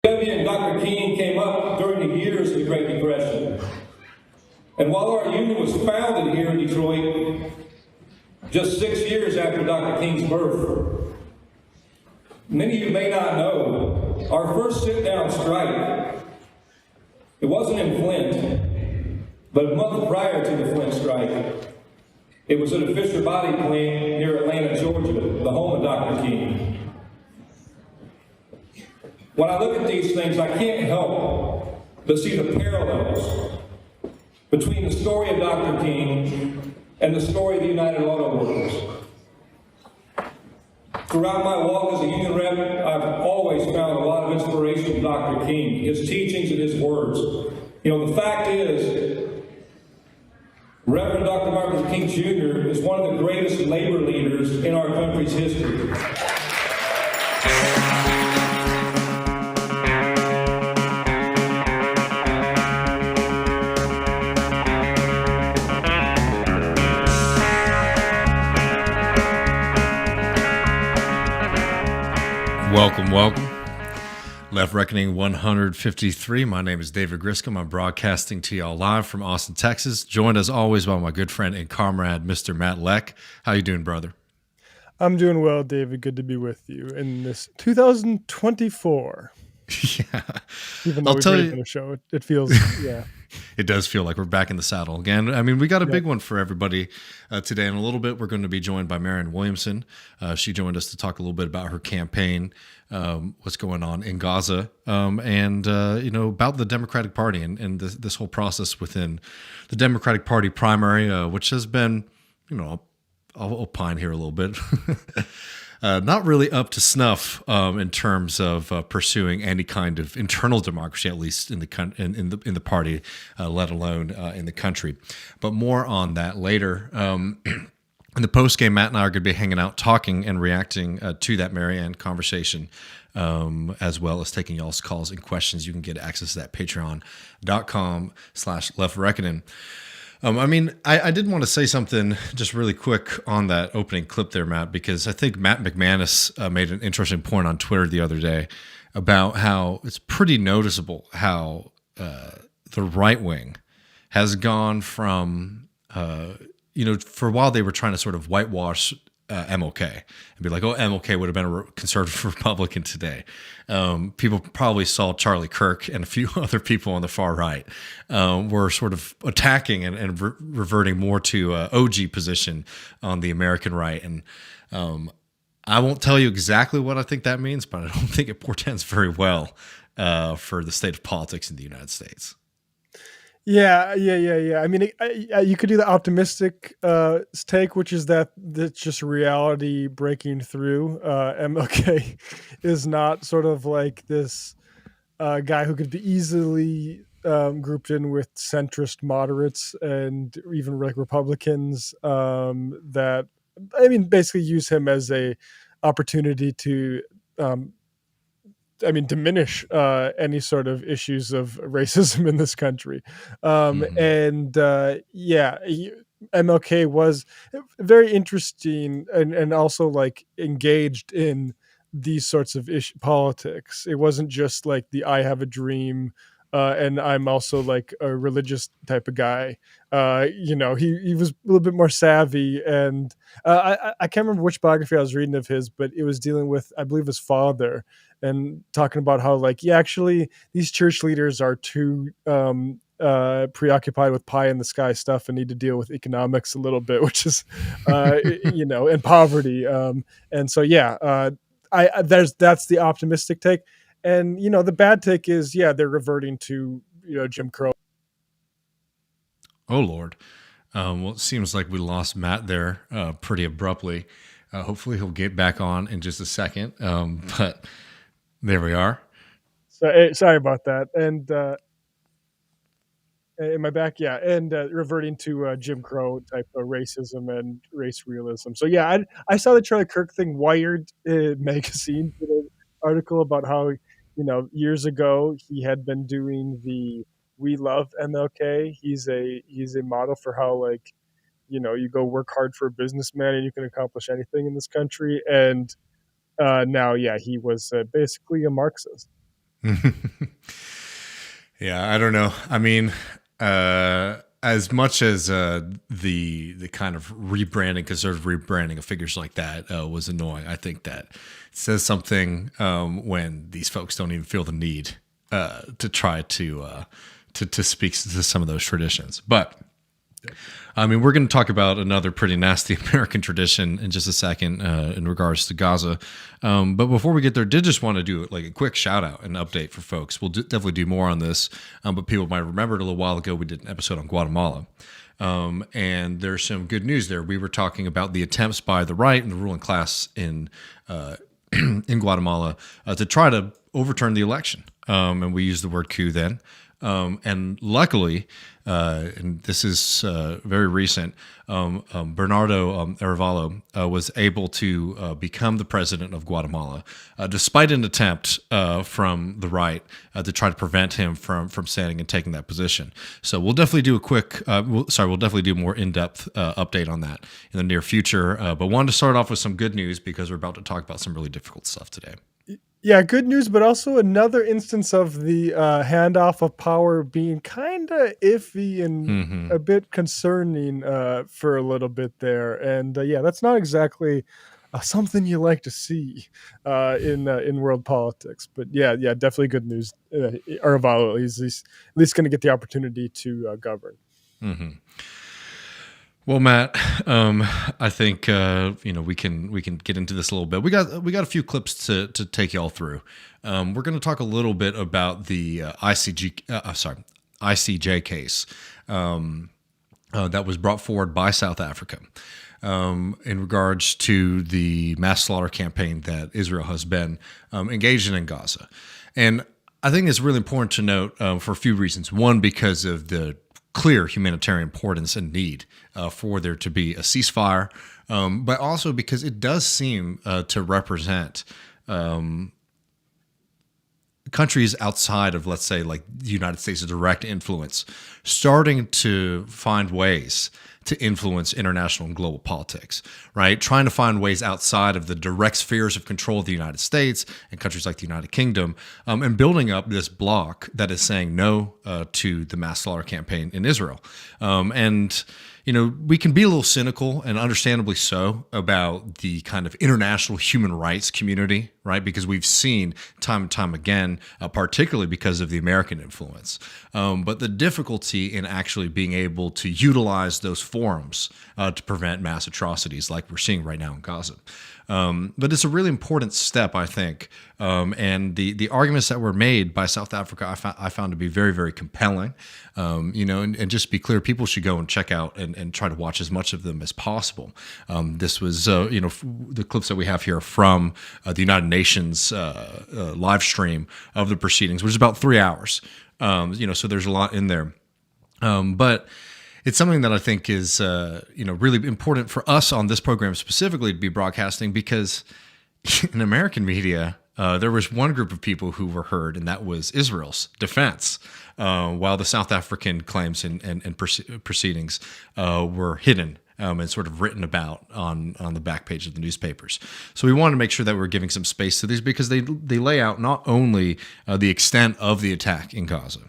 W and Dr. King came up during the years of the Great Depression. And while our union was founded here in Detroit, just 6 years after Dr. King's birth, many of you may not know, our first sit-down strike, it wasn't in Flint, but a month prior to the Flint strike. It was at a Fisher Body plant near Atlanta, Georgia, the home of Dr. King. When I look at these things, I can't help but see the parallels between the story of Dr. King and the story of the United Auto Workers. Throughout my walk as a union rep, I've always found a lot of inspiration from Dr. King, his teachings and his words. You know, the fact is, Reverend Dr. Martin Luther King Jr. is one of the greatest labor leaders in our country's history. Welcome. Left Reckoning 153. My name is David Griscom. I'm broadcasting to y'all live from Austin, Texas. Joined as always by my good friend and comrade, Mr. Matt Leck. How you doing, brother? I'm doing well, David. Good to be with you in this 2024. Yeah. Even though we've been a show, it feels, yeah. It does feel like we're back in the saddle again. I mean, we got a big one for everybody today. In a little bit, we're going to be joined by Marianne Williamson. She joined us to talk a little bit about her campaign, what's going on in Gaza, and about the Democratic Party and this whole process within the Democratic Party primary, which has been, I'll opine here a little bit. Not really up to snuff in terms of pursuing any kind of internal democracy, at least in the party, let alone in the country. But more on that later. In the postgame, Matt and I are going to be hanging out, talking and reacting to that Marianne conversation, as well as taking y'all's calls and questions. You can get access to that patreon.com/leftreckoning. I did want to say something just really quick on that opening clip there, Matt, because I think Matt McManus made an interesting point on Twitter the other day about how it's pretty noticeable how the right wing has gone from, for a while they were trying to sort of whitewash MLK and be like, oh, MLK would have been a conservative Republican today. People probably saw Charlie Kirk and a few other people on the far right were sort of attacking and reverting more to OG position on the American right. And I won't tell you exactly what I think that means, but I don't think it portends very well for the state of politics in the United States. Yeah. I mean, you could do the optimistic take, which is that it's just reality breaking through. MLK is not sort of like this guy who could be easily grouped in with centrist moderates and even like Republicans that, basically use him as a opportunity to diminish any sort of issues of racism in this country. MLK was very interesting and also like engaged in these sorts of politics. It wasn't just like the I have a dream and I'm also like a religious type of guy. He was a little bit more savvy, and I can't remember which biography I was reading of his, but it was dealing with, I believe, his father, and talking about how actually these church leaders are too preoccupied with pie in the sky stuff and need to deal with economics a little bit, which is and poverty. That's the optimistic take. And, the bad take is, they're reverting to, Jim Crow. Oh, Lord. Well, it seems like we lost Matt there pretty abruptly. Hopefully he'll get back on in just a second. But there we are. So, sorry about that. And am I back? Yeah. And reverting to Jim Crow type of racism and race realism. So, I saw the Charlie Kirk thing. Wired magazine did an article about how, years ago he had been doing the "We Love MLK." He's a model for how you go work hard for a businessman and you can accomplish anything in this country. And now, he was basically a Marxist. Yeah, I don't know. I mean, as much as the kind of rebranding, conservative rebranding of figures like that was annoying, I think that it says something when these folks don't even feel the need to try to speak to some of those traditions. But I mean, we're going to talk about another pretty nasty American tradition in just a second in regards to Gaza. But before we get there, did just want to do like a quick shout out and update for folks. We'll definitely do more on this, but people might remember it a little while ago. We did an episode on Guatemala. And there's some good news there. We were talking about the attempts by the right and the ruling class in in Guatemala to try to overturn the election. And we used the word coup then. And luckily, and this is very recent, Bernardo Arevalo was able to become the president of Guatemala, despite an attempt from the right to try to prevent him from standing and taking that position. So we'll definitely do we'll definitely do a more in-depth update on that in the near future. But wanted to start off with some good news because we're about to talk about some really difficult stuff today. Yeah, good news, but also another instance of the handoff of power being kind of iffy and a bit concerning for a little bit there. And yeah, that's not exactly something you like to see in world politics. But yeah, definitely good news. Arevalo is at least going to get the opportunity to govern. Mm-hmm. Well, Matt, I think we can get into this a little bit. We got a few clips to take y'all through. We're going to talk a little bit about the ICJ case that was brought forward by South Africa in regards to the mass slaughter campaign that Israel has been engaged in Gaza, and I think it's really important to note for a few reasons. One, because of the clear humanitarian importance and need for there to be a ceasefire, but also because it does seem to represent countries outside of, let's say, like the United States' direct influence, starting to find ways to influence international and global politics, right? Trying to find ways outside of the direct spheres of control of the United States and countries like the United Kingdom, and building up this bloc that is saying no to the mass slaughter campaign in Israel. And we can be a little cynical, and understandably so, about the kind of international human rights community, right? Because we've seen time and time again, particularly because of the American influence. But the difficulty in actually being able to utilize those forums to prevent mass atrocities like we're seeing right now in Gaza. But it's a really important step, I think. And the arguments that were made by South Africa, I found to be very, very compelling. And just to be clear, people should go and check out and try to watch as much of them as possible. This was, the clips that we have here from the United Nations live stream of the proceedings, which is about 3 hours. So there's a lot in there. But it's something that I think is, really important for us on this program specifically to be broadcasting, because in American media, there was one group of people who were heard, and that was Israel's defense, while the South African claims and proceedings were hidden and sort of written about on the back page of the newspapers. So we wanted to make sure that we're giving some space to these, because they lay out not only the extent of the attack in Gaza,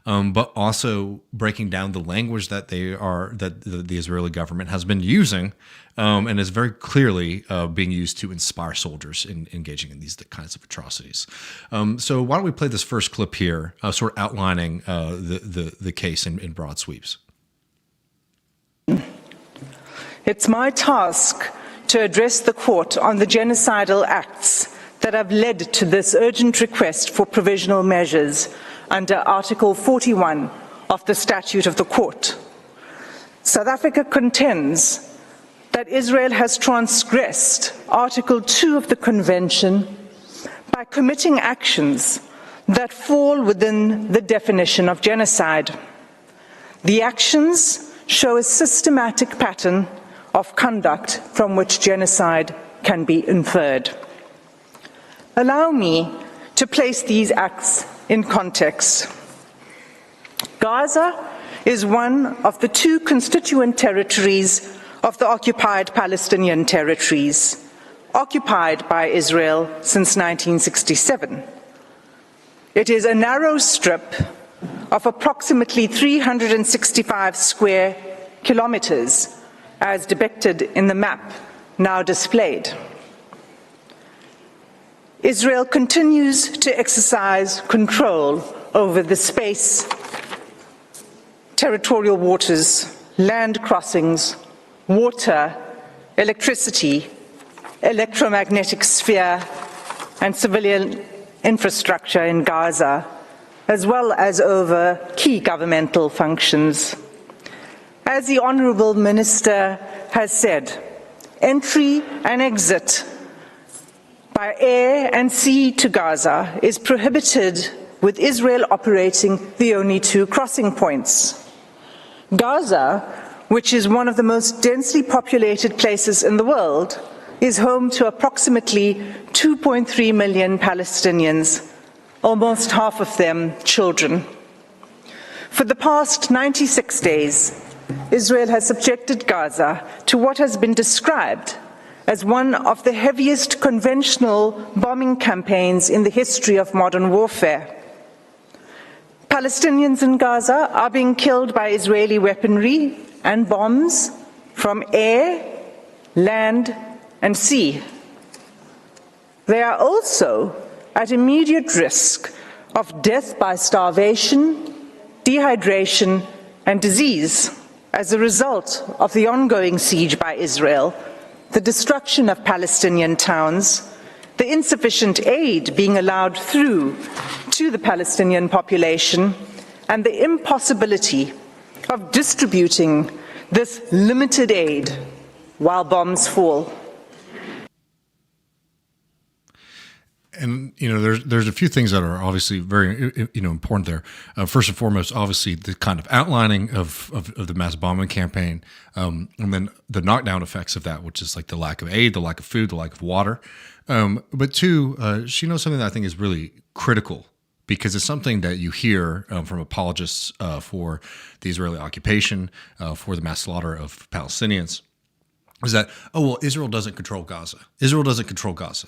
but also breaking down the language that the Israeli government has been using, and is very clearly being used to inspire soldiers in engaging in these kinds of atrocities. So why don't we play this first clip here, sort of outlining the case in broad sweeps. It's my task to address the court on the genocidal acts that have led to this urgent request for provisional measures under Article 41 of the Statute of the Court. South Africa contends that Israel has transgressed Article 2 of the Convention by committing actions that fall within the definition of genocide. The actions show a systematic pattern of conduct from which genocide can be inferred. Allow me to place these acts in context. Gaza is one of the two constituent territories of the occupied Palestinian territories, occupied by Israel since 1967. It is a narrow strip of approximately 365 square kilometers, as depicted in the map now displayed. Israel continues to exercise control over the space, territorial waters, land crossings, water, electricity, electromagnetic sphere, and civilian infrastructure in Gaza, as well as over key governmental functions. As the Honourable Minister has said, entry and exit by air and sea to Gaza is prohibited, with Israel operating the only two crossing points. Gaza, which is one of the most densely populated places in the world, is home to approximately 2.3 million Palestinians, almost half of them children. For the past 96 days, Israel has subjected Gaza to what has been described as one of the heaviest conventional bombing campaigns in the history of modern warfare. Palestinians in Gaza are being killed by Israeli weaponry and bombs from air, land, and sea. They are also at immediate risk of death by starvation, dehydration, and disease as a result of the ongoing siege by Israel, the destruction of Palestinian towns, the insufficient aid being allowed through to the Palestinian population, and the impossibility of distributing this limited aid while bombs fall. And there's a few things that are obviously very important there. First and foremost, obviously the kind of outlining of the mass bombing campaign, and then the knockdown effects of that, which is like the lack of aid, the lack of food, the lack of water. But two, she knows something that I think is really critical, because it's something that you hear from apologists for the Israeli occupation, for the mass slaughter of Palestinians, is that, Israel doesn't control Gaza. Israel doesn't control Gaza.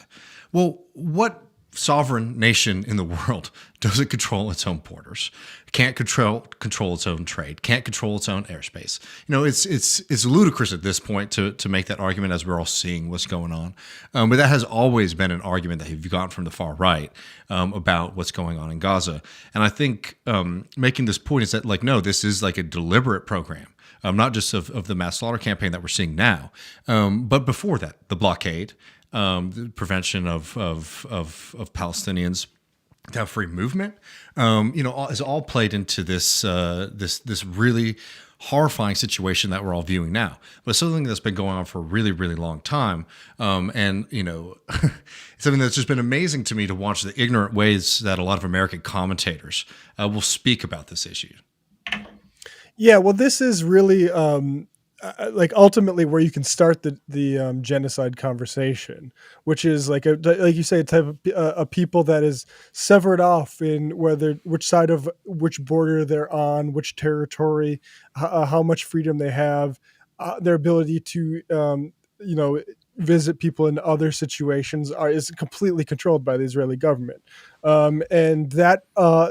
Well, what sovereign nation in the world doesn't control its own borders, can't control its own trade, can't control its own airspace? It's ludicrous at this point to make that argument, as we're all seeing what's going on. But that has always been an argument that you've gotten from the far right about what's going on in Gaza. And I think making this point is that, no, this is like a deliberate program. Not just of the mass slaughter campaign that we're seeing now, but before that, the blockade, the prevention of Palestinians to have free movement, is all played into this really horrifying situation that we're all viewing now. But it's something that's been going on for a really, really long time, and something that's just been amazing to me to watch the ignorant ways that a lot of American commentators will speak about this issue. Yeah, well, this is really ultimately where you can start the genocide conversation, which is like you say, a type of a people that is severed off in which side of which border they're on, which territory, how much freedom they have, their ability to visit people in other situations is completely controlled by the Israeli government. And that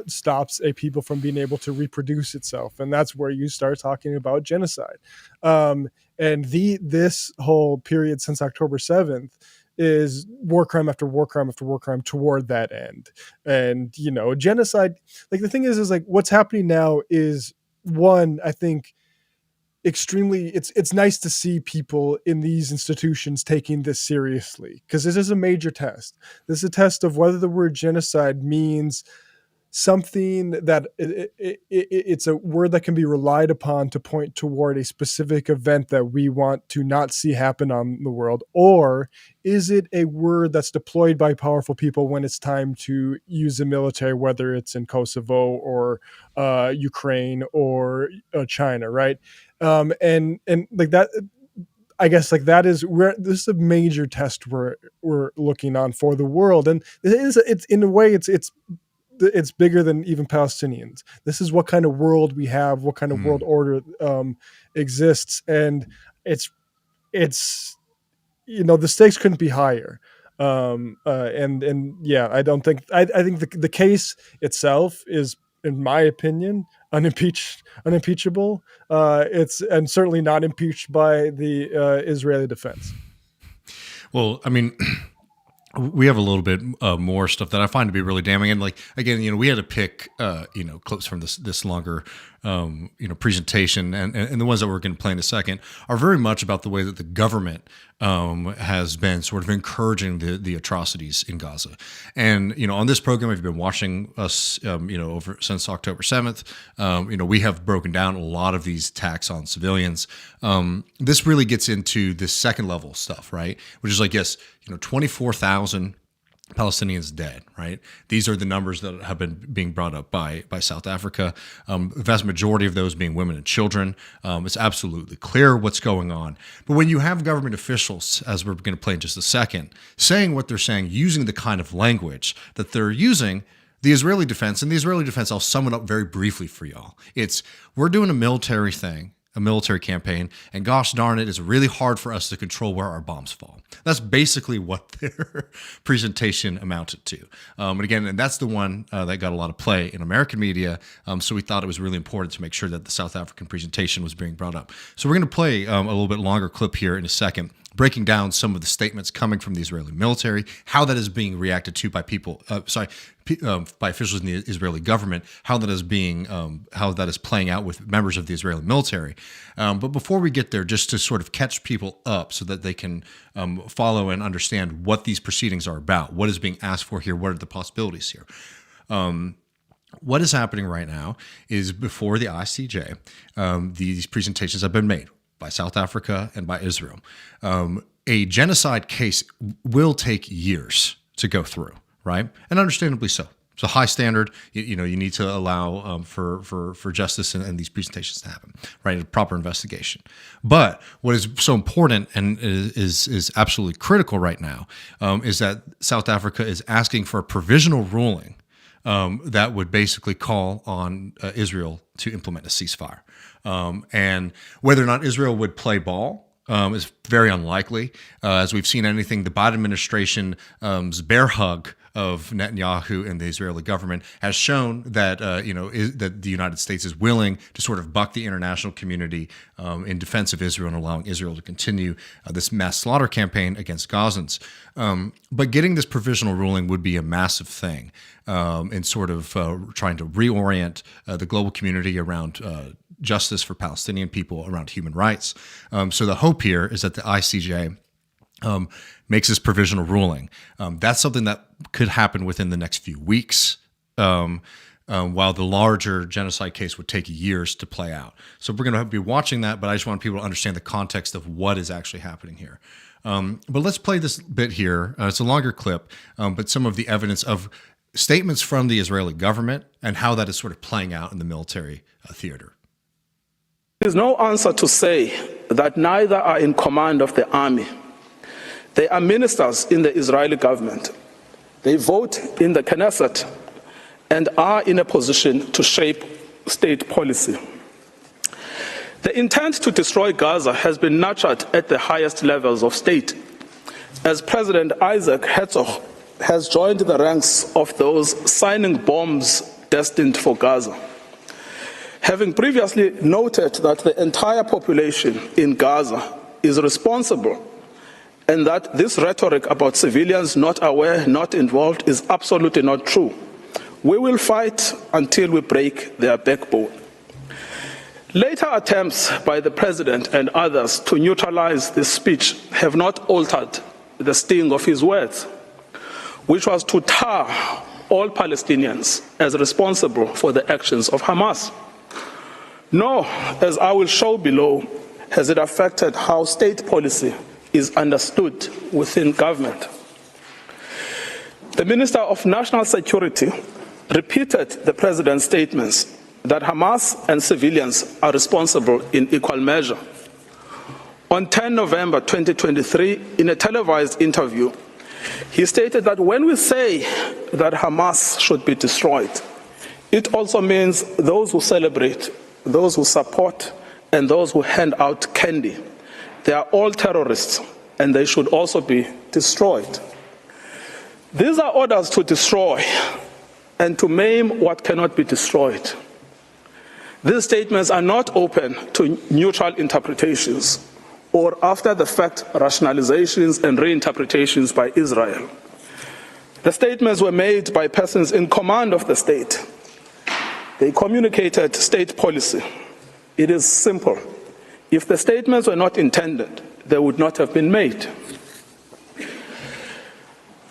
stops a people from being able to reproduce itself. And that's where you start talking about genocide. And this whole period since October 7th is war crime after war crime after war crime toward that end. And, genocide, the thing is what's happening now is, one, I think, extremely, it's nice to see people in these institutions taking this seriously, because this is a major test. This is a test of whether the word genocide means something that it's a word that can be relied upon to point toward a specific event that we want to not see happen on the world, or is it a word that's deployed by powerful people when it's time to use the military, whether it's in Kosovo or Ukraine or China, right? And like that, I guess that is where this is a major test we're looking on for the world, and it's in a way it's bigger than even Palestinians. This is what kind of world we have, what kind of world order exists, and it's the stakes couldn't be higher. And yeah, I don't think I think the case itself is, in my opinion, unimpeachable. It's and certainly not impeached by the Israeli defense. Well, I mean, we have a little bit more stuff that I find to be really damning, and like again, we had to pick clips from this longer presentation, and the ones that we're going to play in a second are very much about the way that the government has been sort of encouraging the atrocities in Gaza. And on this program, if you've been watching us over since October 7th, we have broken down a lot of these attacks on civilians. This really gets into this second level stuff, right? Which is like, yes, 24,000 Palestinians dead, right? These are the numbers that have been being brought up by South Africa. The vast majority of those being women and children. It's absolutely clear what's going on. But when you have government officials, as we're going to play in just a second, saying what they're saying, using the kind of language that they're using, the Israeli defense, I'll sum it up very briefly for y'all. It's, we're doing a military thing, a military campaign, and gosh darn it, it's really hard for us to control where our bombs fall. That's basically what their presentation amounted to. And that's the one that got a lot of play in American media, so we thought it was really important to make sure that the South African presentation was being brought up. So we're going to play a little bit longer clip here in a second, breaking down some of the statements coming from the Israeli military, how that is being reacted to by people, by officials in the Israeli government, how that is playing out with members of the Israeli military. But before we get there, just to sort of catch people up so that they can follow and understand what these proceedings are about, what is being asked for here, what are the possibilities here. What is happening right now is before the ICJ, these presentations have been made by South Africa and by Israel. A genocide case will take years to go through, right? And understandably so. It's a high standard. You need to allow for justice and these presentations to happen, right? A proper investigation. But what is so important and is absolutely critical right now is that South Africa is asking for a provisional ruling that would basically call on Israel to implement a ceasefire. And whether or not Israel would play ball is very unlikely. As we've seen anything, the Biden administration's bear hug of Netanyahu and the Israeli government has shown that that the United States is willing to sort of buck the international community in defense of Israel and allowing Israel to continue this mass slaughter campaign against Gazans. But getting this provisional ruling would be a massive thing in sort of trying to reorient the global community around justice for Palestinian people, around human rights. So the hope here is that the ICJ makes this provisional ruling. That's something that could happen within the next few weeks, while the larger genocide case would take years to play out. So we're going to be watching that, but I just want people to understand the context of what is actually happening here. But let's play this bit here. It's a longer clip, but some of the evidence of statements from the Israeli government and how that is sort of playing out in the military theater. There is no answer to say that neither are in command of the army. They are ministers in the Israeli government. They vote in the Knesset and are in a position to shape state policy. The intent to destroy Gaza has been nurtured at the highest levels of state, as President Isaac Herzog has joined the ranks of those signing bombs destined for Gaza. Having previously noted that the entire population in Gaza is responsible and that this rhetoric about civilians not aware, not involved is absolutely not true, we will fight until we break their backbone. Later attempts by the President and others to neutralize this speech have not altered the sting of his words, which was to tar all Palestinians as responsible for the actions of Hamas. Nor, as I will show below, has it affected how state policy is understood within government. The Minister of National Security repeated the President's statements that Hamas and civilians are responsible in equal measure. On 10 November 2023, in a televised interview, he stated that when we say that Hamas should be destroyed, it also means those who celebrate, those who support, and those who hand out candy. They are all terrorists, and they should also be destroyed. These are orders to destroy and to maim what cannot be destroyed. These statements are not open to neutral interpretations or after-the-fact rationalizations and reinterpretations by Israel. The statements were made by persons in command of the state. They communicated state policy. It is simple. If the statements were not intended, they would not have been made.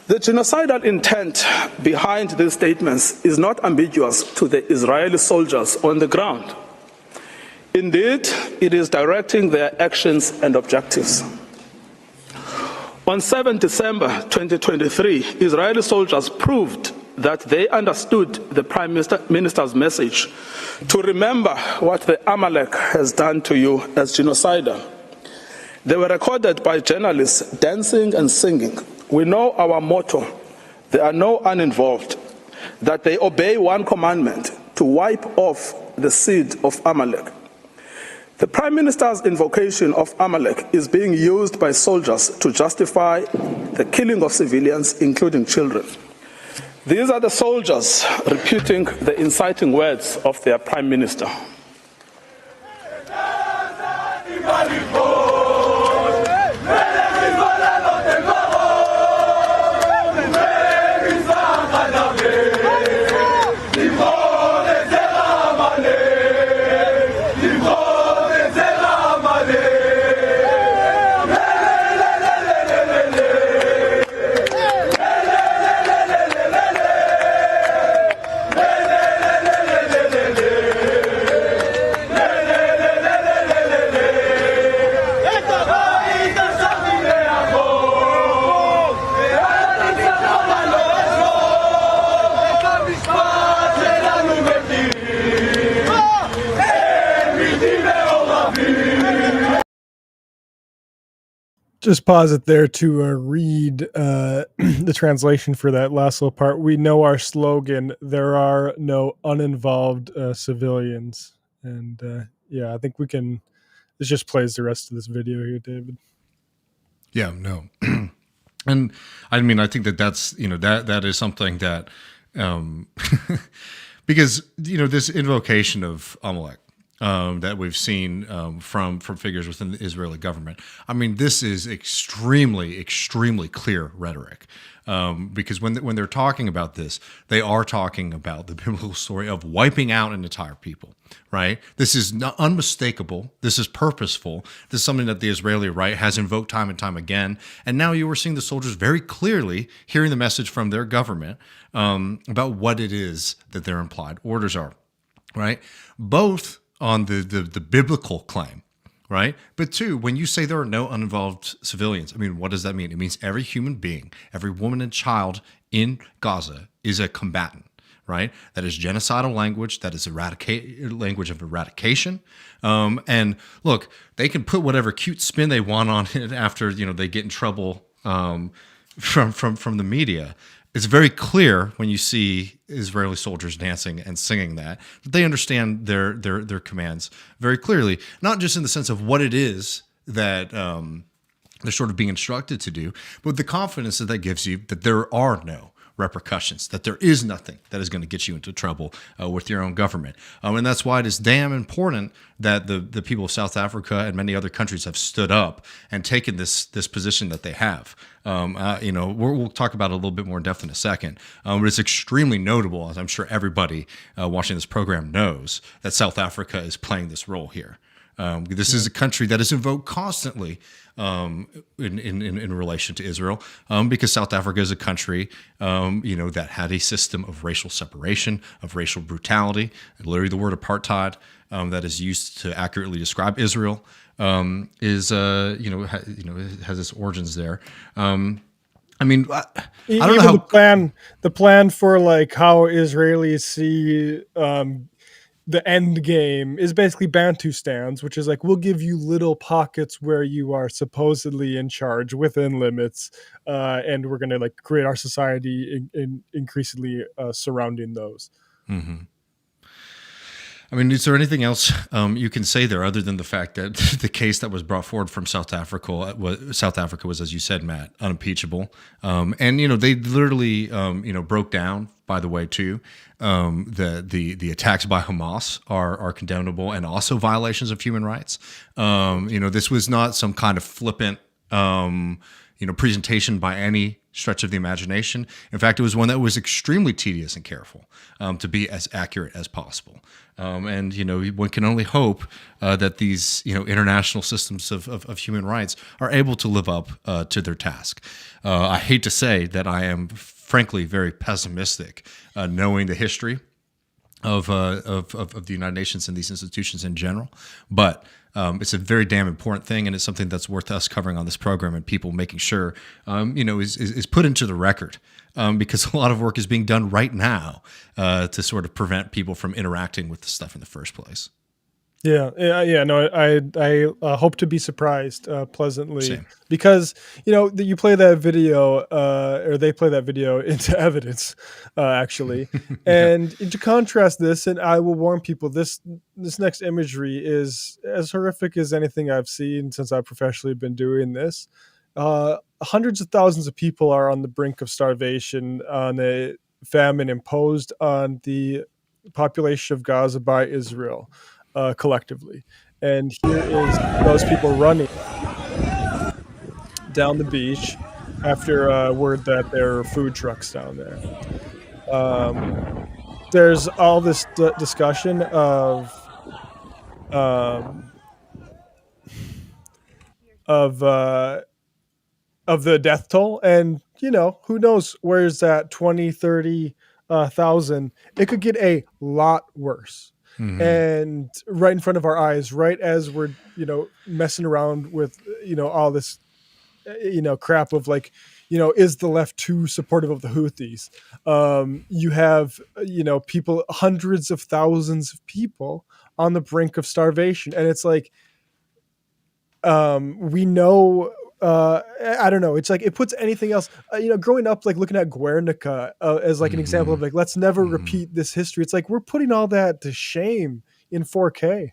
The genocidal intent behind these statements is not ambiguous to the Israeli soldiers on the ground. Indeed, it is directing their actions and objectives. On 7 December 2023, Israeli soldiers proved that they understood the Prime Minister's message to remember what the Amalek has done to you as genocidal. They were recorded by journalists dancing and singing. We know our motto, there are no uninvolved, that they obey one commandment, to wipe off the seed of Amalek. The Prime Minister's invocation of Amalek is being used by soldiers to justify the killing of civilians, including children. These are the soldiers repeating the inciting words of their Prime Minister. Just pause it there to read the translation for that last little part. We know our slogan, there are no uninvolved civilians. And yeah, I think we can, this just plays the rest of this video here, David. Yeah, no. And I mean, I think that's, that is something that, because, this invocation of Amalek, that we've seen from figures within the Israeli government. I mean, this is extremely, extremely clear rhetoric, because when they're talking about this, they are talking about the biblical story of wiping out an entire people, right? This is not unmistakable. This is purposeful. This is something that the Israeli right has invoked time and time again. And now you were seeing the soldiers very clearly hearing the message from their government about what it is that their implied orders are, right? Both on the biblical claim, right? But two, when you say there are no uninvolved civilians, I mean, what does that mean? It means every human being, every woman and child in Gaza is a combatant, right? That is genocidal language. That is language of eradication. And look, they can put whatever cute spin they want on it after they get in trouble from the media. It's very clear when you see Israeli soldiers dancing and singing that they understand their commands very clearly, not just in the sense of what it is that they're sort of being instructed to do, but the confidence that gives you that there are no repercussions, that there is nothing that is going to get you into trouble with your own government. And that's why it is damn important that the people of South Africa and many other countries have stood up and taken this position that they have. We'll talk about it a little bit more in depth in a second, but it's extremely notable, as I'm sure everybody watching this program knows, that South Africa is playing this role here. This is a country that is invoked constantly in relation to Israel, because South Africa is a country, that had a system of racial separation, of racial brutality. Literally, the word apartheid that is used to accurately describe Israel has its origins there. I mean, I don't know how the plan for like how Israelis see the end game is basically Bantustans, which is like, we'll give you little pockets where you are supposedly in charge within limits, and we're going to like create our society increasingly surrounding those. Mm-hmm. I mean, is there anything else you can say there other than the fact that the case that was brought forward from South Africa was, as you said, Matt, unimpeachable, and they literally broke down. By the way, too, the attacks by Hamas are condemnable and also violations of human rights. This was not some kind of flippant presentation by any stretch of the imagination. In fact, it was one that was extremely tedious and careful to be as accurate as possible. And one can only hope that these international systems of human rights are able to live up to their task. I hate to say that I am frankly very pessimistic, knowing the history of the United Nations and these institutions in general, but it's a very damn important thing, and it's something that's worth us covering on this program and people making sure is put into the record, because a lot of work is being done right now to sort of prevent people from interacting with the stuff in the first place. Yeah. No, I hope to be surprised pleasantly. Same. Because you play that video, or they play that video into evidence, actually. And to contrast this, and I will warn people, this next imagery is as horrific as anything I've seen since I've professionally been doing this. Hundreds of thousands of people are on the brink of starvation on a famine imposed on the population of Gaza by Israel. Collectively, and here is those people running down the beach after word that there are food trucks down there. There's all this discussion of the death toll, and who knows where's that 20-30,000. It could get a lot worse. Mm-hmm. And right in front of our eyes, right as we're messing around with all this crap of is the left too supportive of the Houthis? You have people, hundreds of thousands of people on the brink of starvation, and it's like we know. I don't know. It's like it puts anything else. Growing up, looking at Guernica as an example of let's never repeat this history. It's like we're putting all that to shame in 4K.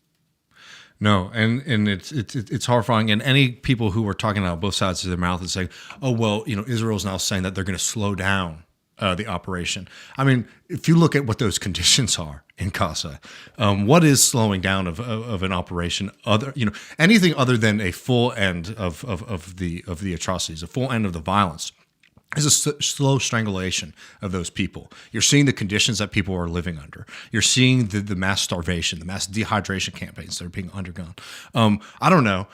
No, and it's horrifying. And any people who are talking out both sides of their mouth and saying, "Oh well, Israel's now saying that they're going to slow down the operation." I mean, if you look at what those conditions are in Gaza, what is slowing down of an operation? Anything other than a full end of the atrocities, a full end of the violence, is a slow strangulation of those people. You're seeing the conditions that people are living under. You're seeing the mass starvation, the mass dehydration campaigns that are being undergone. I don't know.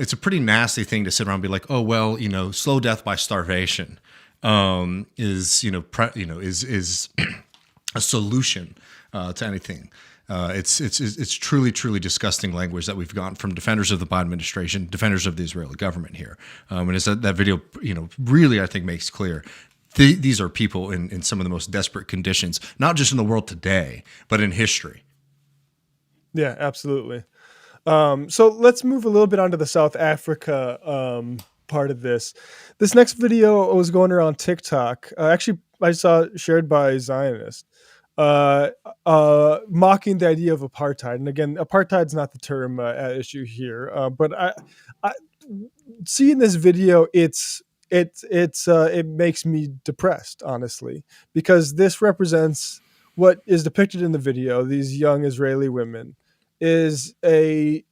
It's a pretty nasty thing to sit around and be like, oh well, slow death by starvation is a solution to anything. It's truly disgusting language that we've gotten from defenders of the Biden administration, defenders of the Israeli government here. And as that video really I think makes clear, these are people in some of the most desperate conditions, not just in the world today, but in history. Yeah, absolutely. So let's move a little bit onto the South Africa part of this. This next video was going around TikTok. Actually, I saw shared by Zionist, mocking the idea of apartheid. And again, apartheid's not the term at issue here. But I seeing this video, it makes me depressed, honestly, because this represents what is depicted in the video. These young Israeli women is a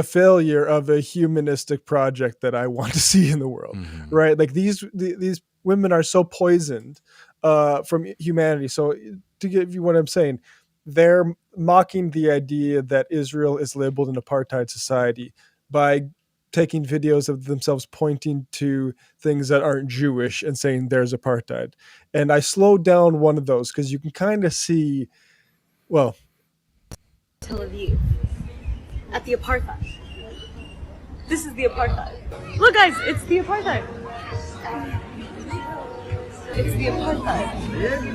failure of a humanistic project that I want to see in the world, right? Like these women are so poisoned from humanity. So to give you what I'm saying, they're mocking the idea that Israel is labeled an apartheid society by taking videos of themselves pointing to things that aren't Jewish and saying there's apartheid. And I slowed down one of those because you can kind of see, well, Tel Aviv at the apartheid. This is the apartheid. Look, guys, it's the apartheid. It's the apartheid. It's the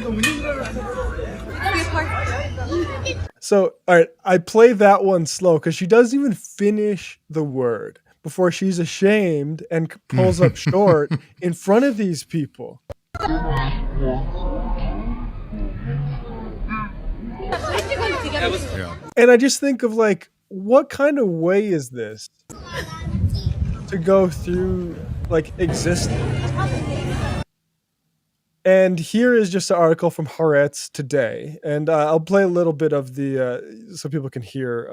apartheid. So, all right, I play that one slow because she doesn't even finish the word before she's ashamed and pulls up short in front of these people. And I just think of like, what kind of way is this to go through like existence? And here is just an article from Haaretz today, and I'll play a little bit of the so people can hear.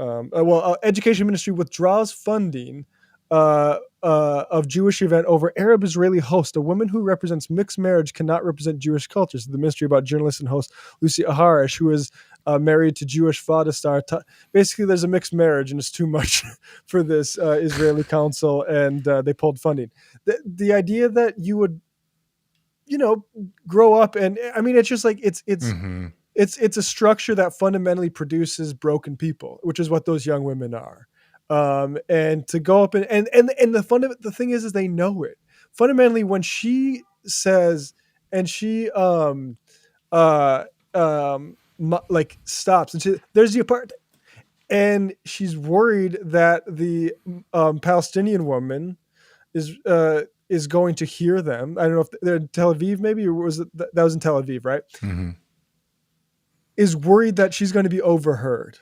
Education Ministry withdraws funding of Jewish event over Arab-Israeli host. A woman who represents mixed marriage cannot represent Jewish culture. So the ministry about journalist and host Lucy Aharish, who is married to Jewish father star. Basically, there's a mixed marriage, and it's too much for this Israeli council, and they pulled funding. The idea that you would, grow up, and I mean, it's just like it's a structure that fundamentally produces broken people, which is what those young women are. And to go up and the thing is they know it fundamentally when she says, and she like stops and there's the apartheid, and she's worried that the Palestinian woman is going to hear them. I don't know if they're in Tel Aviv, maybe, or was it that was in Tel Aviv, right? Mm-hmm. Is worried that she's going to be overheard,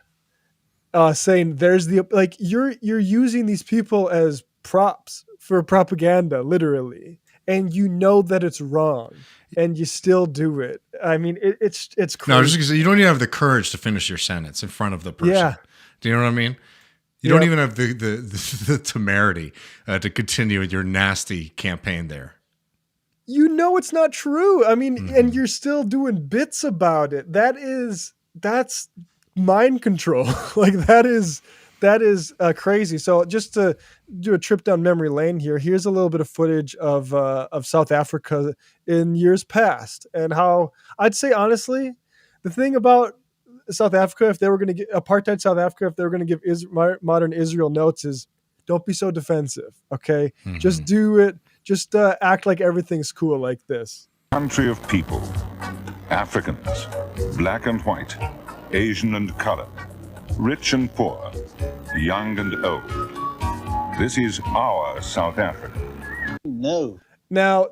saying there's the, like, you're using these people as props for propaganda, literally, and you know that it's wrong, and you still do it. I mean, it's crazy. No, just because you don't even have the courage to finish your sentence in front of the person. Yeah. Do you know what I mean? You don't even have the temerity to continue your nasty campaign there. You know it's not true. I mean, and you're still doing bits about it. That's mind control. Like that is crazy. So just to do a trip down memory lane here, here's a little bit of footage of South Africa in years past, and how I'd say honestly, the thing about South Africa, if they were going to get apartheid South Africa, if they were going to give modern Israel notes, is don't be so defensive. Okay, just do it. Just act like everything's cool like this. Country of people, Africans, black and white, Asian and colored, rich and poor, young and old. This is our South Africa. No. Now,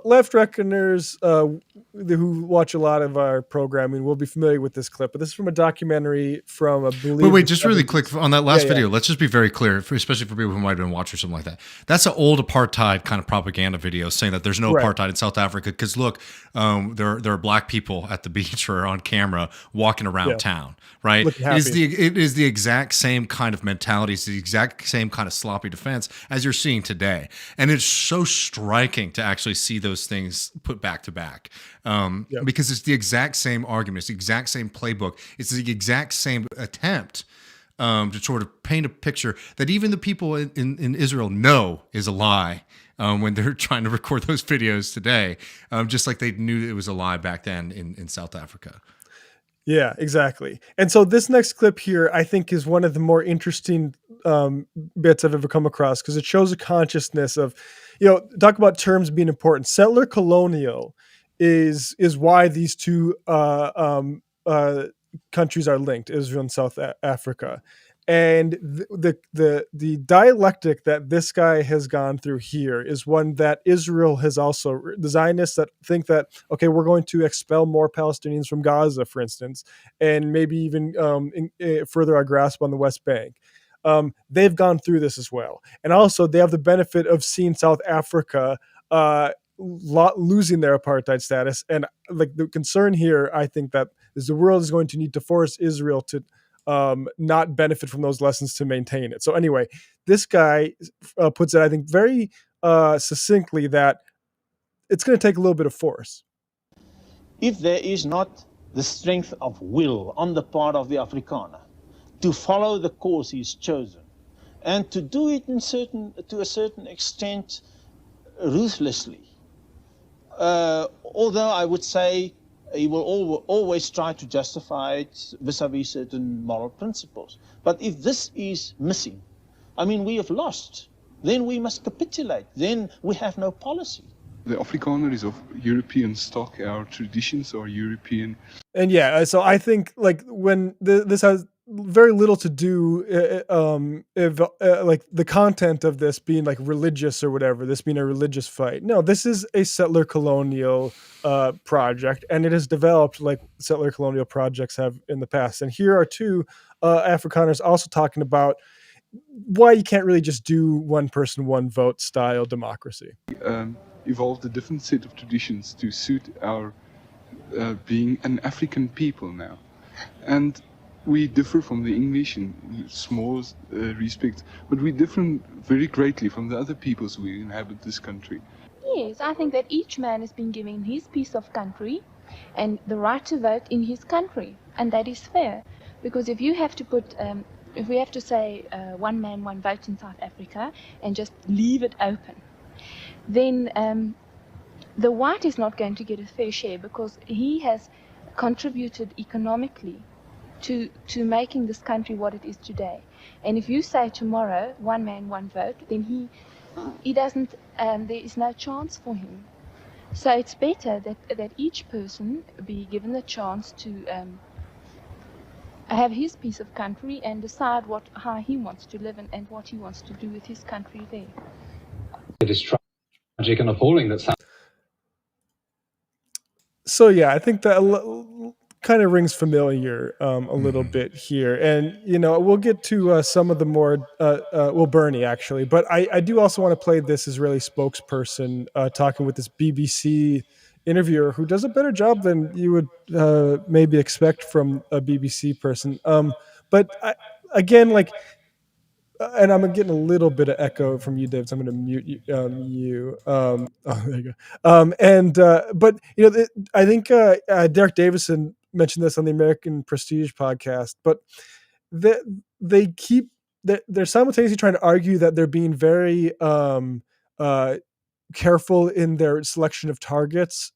left reckoners who watch a lot of our programming will be familiar with this clip, but this is from a documentary from, I believe... Wait, just really quick on that last video. Let's just be very clear, especially for people who might have been watching or something like that. That's an old apartheid kind of propaganda video saying that there's no apartheid in South Africa because, look, there are black people at the beach or on camera walking around town, right? It is the exact same kind of mentality. It's the exact same kind of sloppy defense as you're seeing today. And it's so striking to actually see those things put back to back. Because it's the exact same argument, it's the exact same playbook, it's the exact same attempt to sort of paint a picture that even the people in Israel know is a lie when they're trying to record those videos today, just like they knew it was a lie back then in South Africa. Yeah, exactly. And so this next clip here, I think, is one of the more interesting bits I've ever come across because it shows a consciousness of, talk about terms being important. Settler colonial is why these two countries are linked, Israel and South Africa. And the dialectic that this guy has gone through here is one that Israel has also, the Zionists that think that, okay, we're going to expel more Palestinians from Gaza, for instance, and maybe even further our grasp on the West Bank. They've gone through this as well. And also they have the benefit of seeing South Africa losing their apartheid status. And like the concern here, I think, that is the world is going to need to force Israel to not benefit from those lessons to maintain it. So anyway, this guy puts it, I think, very succinctly that it's going to take a little bit of force. If there is not the strength of will on the part of the Afrikaner to follow the course he's chosen and to do it to a certain extent ruthlessly, although I would say he will always try to justify it vis-a-vis certain moral principles. But if this is missing, I mean, we have lost. Then we must capitulate. Then we have no policy. The Afrikaner is of European stock. Our traditions are European. And so I think, like, when this has very little to do if like the content of this being like religious or whatever, this being a religious fight. No, this is a settler colonial project, and it has developed like settler colonial projects have in the past. And here are two Afrikaners also talking about why you can't really just do one person, one vote style democracy. Evolved a different set of traditions to suit our being an African people now. And we differ from the English in small respects, but we differ very greatly from the other peoples who inhabit this country. Yes, I think that each man has been given his piece of country and the right to vote in his country, and that is fair. Because if you have to put, if we have to say one man, one vote in South Africa and just leave it open, then the white is not going to get a fair share because he has contributed economically to making this country what it is today. And if you say tomorrow, one man, one vote, then he doesn't, there is no chance for him. So it's better that each person be given the chance to have his piece of country and decide how he wants to live and what he wants to do with his country there. It is tragic and appalling that So yeah, I think that kind of rings familiar a little bit here, and we'll get to some of the more Bernie actually, but I do also want to play this Israeli spokesperson talking with this BBC interviewer who does a better job than you would maybe expect from a BBC person. But again, like. And I'm getting a little bit of echo from you, Dave. So I'm going to mute you. Oh, there you go. But I think Derek Davison mentioned this on the American Prestige podcast. But they're simultaneously trying to argue that they're being very careful in their selection of targets,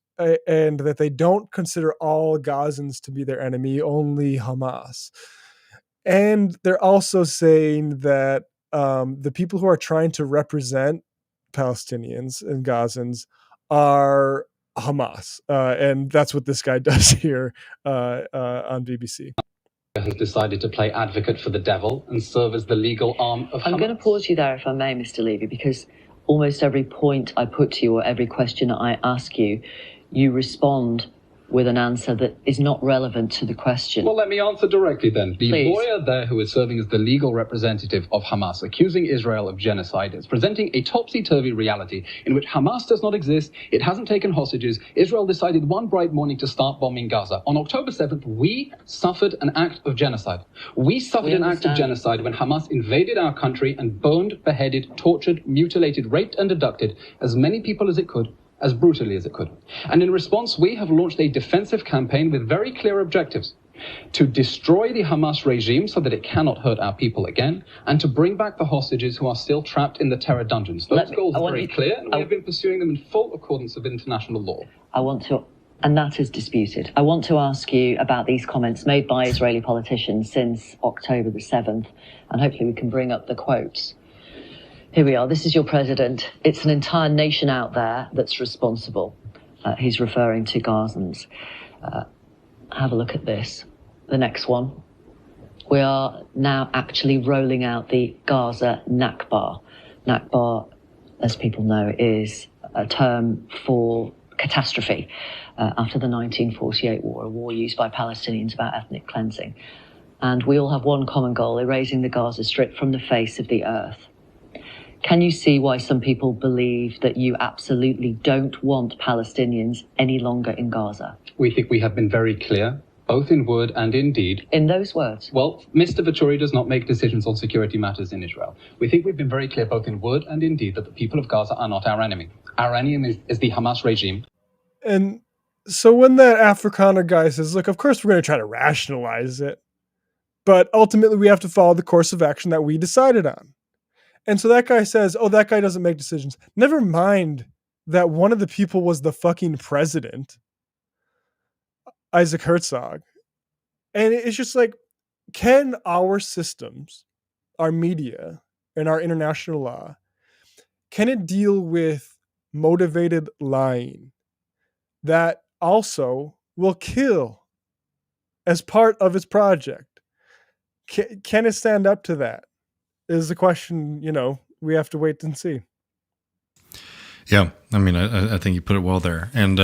and that they don't consider all Gazans to be their enemy, only Hamas. And they're also saying that the people who are trying to represent Palestinians and Gazans are Hamas. And that's what this guy does here on BBC. Has decided to play advocate for the devil and serve as the legal arm of Hamas. I'm going to pause you there, if I may, Mr. Levy, because almost every point I put to you or every question I ask you, you respond with an answer that is not relevant to the question. Well, let me answer directly then. The Please. lawyer there who is serving as the legal representative of Hamas, accusing Israel of genocide, is presenting a topsy-turvy reality in which Hamas does not exist, it hasn't taken hostages, Israel decided one bright morning to start bombing Gaza. On October 7th, we suffered an act of genocide. We suffered an act of genocide when Hamas invaded our country and burned, beheaded, tortured, mutilated, raped and abducted as many people as it could, as brutally as it could. And in response, we have launched a defensive campaign with very clear objectives: to destroy the Hamas regime so that it cannot hurt our people again, and to bring back the hostages who are still trapped in the terror dungeons. Those goals are very clear, and we have been pursuing them in full accordance with international law. And that is disputed. I want to ask you about these comments made by Israeli politicians since October the 7th, and hopefully we can bring up the quotes. Here we are. This is your president. It's an entire nation out there that's responsible. He's referring to Gazans. Have a look at this. The next one. We are now actually rolling out the Gaza Nakba. Nakba, as people know, is a term for catastrophe after the 1948 war, a war used by Palestinians about ethnic cleansing. And we all have one common goal: erasing the Gaza Strip from the face of the earth. Can you see why some people believe that you absolutely don't want Palestinians any longer in Gaza? We think we have been very clear, both in word and in deed. In those words? Well, Mr. Vachuri does not make decisions on security matters in Israel. We think we've been very clear, both in word and in deed, that the people of Gaza are not our enemy. Our enemy is the Hamas regime. And so when that Afrikaner guy says, look, of course we're going to try to rationalize it, but ultimately we have to follow the course of action that we decided on. And so that guy says, oh, that guy doesn't make decisions. Never mind that one of the people was the fucking president, Isaac Herzog. And it's just like, can our systems, our media, and our international law, can it deal with motivated lying that also will kill as part of its project? can it stand up to that? Is the question, we have to wait and see. Yeah, I mean, I think you put it well there. And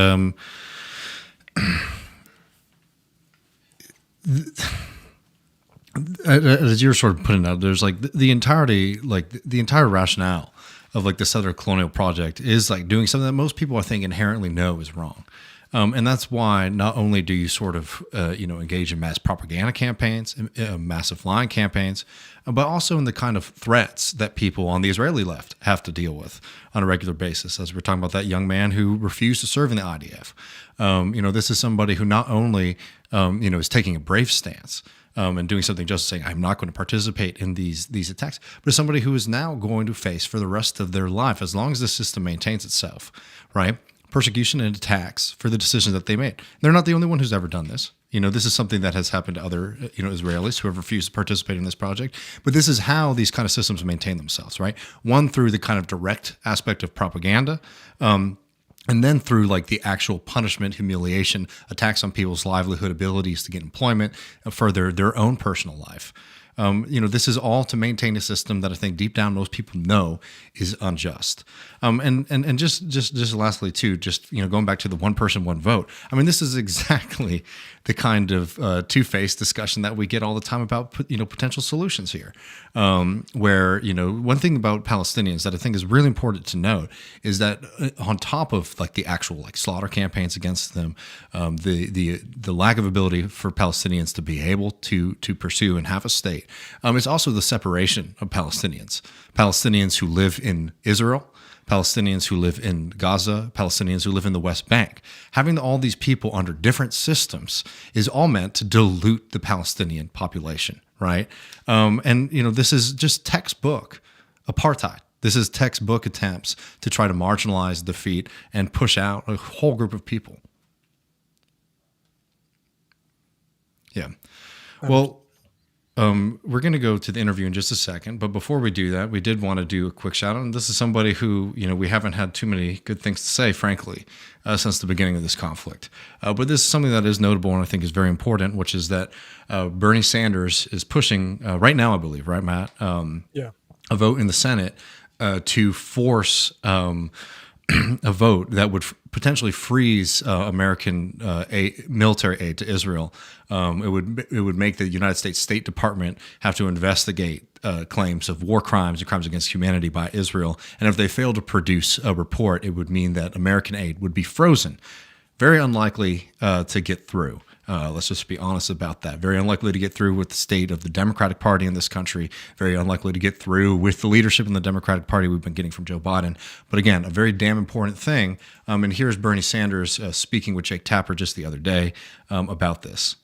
as you're sort of putting out, there's like the entire rationale of like the Southern Colonial Project is like doing something that most people I think inherently know is wrong. And that's why not only do you sort of, engage in mass propaganda campaigns, massive lying campaigns, but also in the kind of threats that people on the Israeli left have to deal with on a regular basis. As we're talking about that young man who refused to serve in the IDF. This is somebody who not only, is taking a brave stance and doing something just saying, I'm not going to participate in these attacks, but somebody who is now going to face for the rest of their life, as long as the system maintains itself, right? Persecution and attacks for the decisions that they made. They're not the only one who's ever done this. This is something that has happened to other, Israelis who have refused to participate in this project. But this is how these kind of systems maintain themselves, right? One, through the kind of direct aspect of propaganda, and then through like the actual punishment, humiliation, attacks on people's livelihood, abilities to get employment, further their own personal life. This is all to maintain a system that I think deep down most people know is unjust. And just lastly too, going back to the one person, one vote. I mean, this is exactly the kind of two-faced discussion that we get all the time about potential solutions here. Where one thing about Palestinians that I think is really important to note is that on top of like the actual like slaughter campaigns against them, the lack of ability for Palestinians to be able to pursue and have a state. It's also the separation of Palestinians who live in Israel, Palestinians who live in Gaza, Palestinians who live in the West Bank. Having all these people under different systems is all meant to dilute the Palestinian population, right? This is just textbook apartheid. This is textbook attempts to try to marginalize, defeat, and push out a whole group of people. Yeah. Well, we're going to go to the interview in just a second, but before we do that, we did want to do a quick shout out. And this is somebody who, we haven't had too many good things to say, frankly, since the beginning of this conflict. But this is something that is notable and I think is very important, which is that Bernie Sanders is pushing right now, I believe, right, Matt? Yeah. A vote in the Senate to force a vote that would potentially freeze American military aid to Israel. It would make the United States State Department have to investigate claims of war crimes and crimes against humanity by Israel. And if they fail to produce a report, it would mean that American aid would be frozen. Very unlikely to get through. Let's just be honest about that. Very unlikely to get through with the state of the Democratic Party in this country. Very unlikely to get through with the leadership in the Democratic Party we've been getting from Joe Biden. But again, a very damn important thing. And here's Bernie Sanders speaking with Jake Tapper just the other day about this.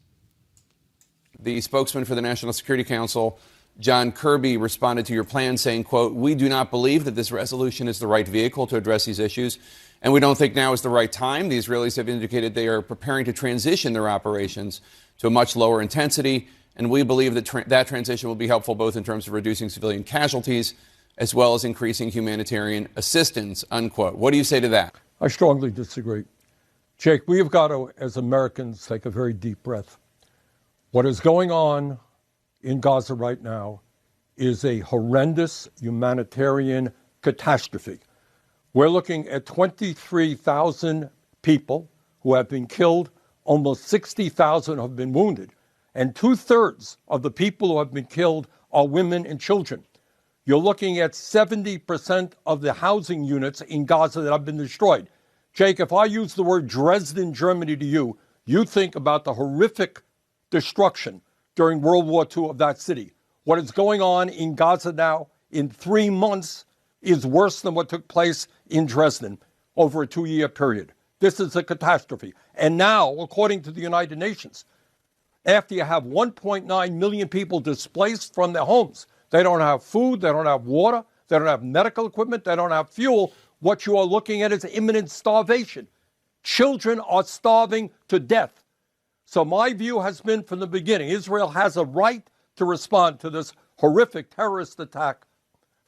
The spokesman for the National Security Council, John Kirby, responded to your plan saying, quote, "We do not believe that this resolution is the right vehicle to address these issues, and we don't think now is the right time. The Israelis have indicated they are preparing to transition their operations to a much lower intensity, and we believe that that transition will be helpful both in terms of reducing civilian casualties as well as increasing humanitarian assistance," unquote. What do you say to that? I strongly disagree. Jake, we have got to, as Americans, take a very deep breath. What is going on in Gaza right now is a horrendous humanitarian catastrophe. We're looking at 23,000 people who have been killed, almost 60,000 have been wounded, and 2/3 of the people who have been killed are women and children. You're looking at 70% of the housing units in Gaza that have been destroyed. Jake, if I use the word Dresden, Germany to you, you think about the horrific destruction during World War II of that city. What is going on in Gaza now in 3 months is worse than what took place in Dresden over a 2-year period. This is a catastrophe. And now, according to the United Nations, after you have 1.9 million people displaced from their homes, they don't have food, they don't have water, they don't have medical equipment, they don't have fuel. What you are looking at is imminent starvation. Children are starving to death. So my view has been from the beginning, Israel has a right to respond to this horrific terrorist attack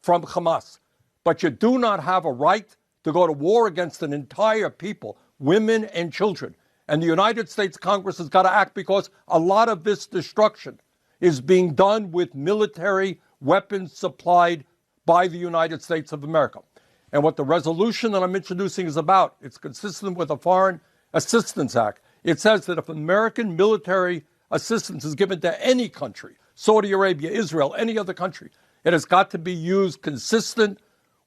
from Hamas. But you do not have a right to go to war against an entire people, women and children. And the United States Congress has got to act because a lot of this destruction is being done with military weapons supplied by the United States of America. And what the resolution that I'm introducing is about, it's consistent with the Foreign Assistance Act. It says that if American military assistance is given to any country, Saudi Arabia, Israel, any other country, it has got to be used consistent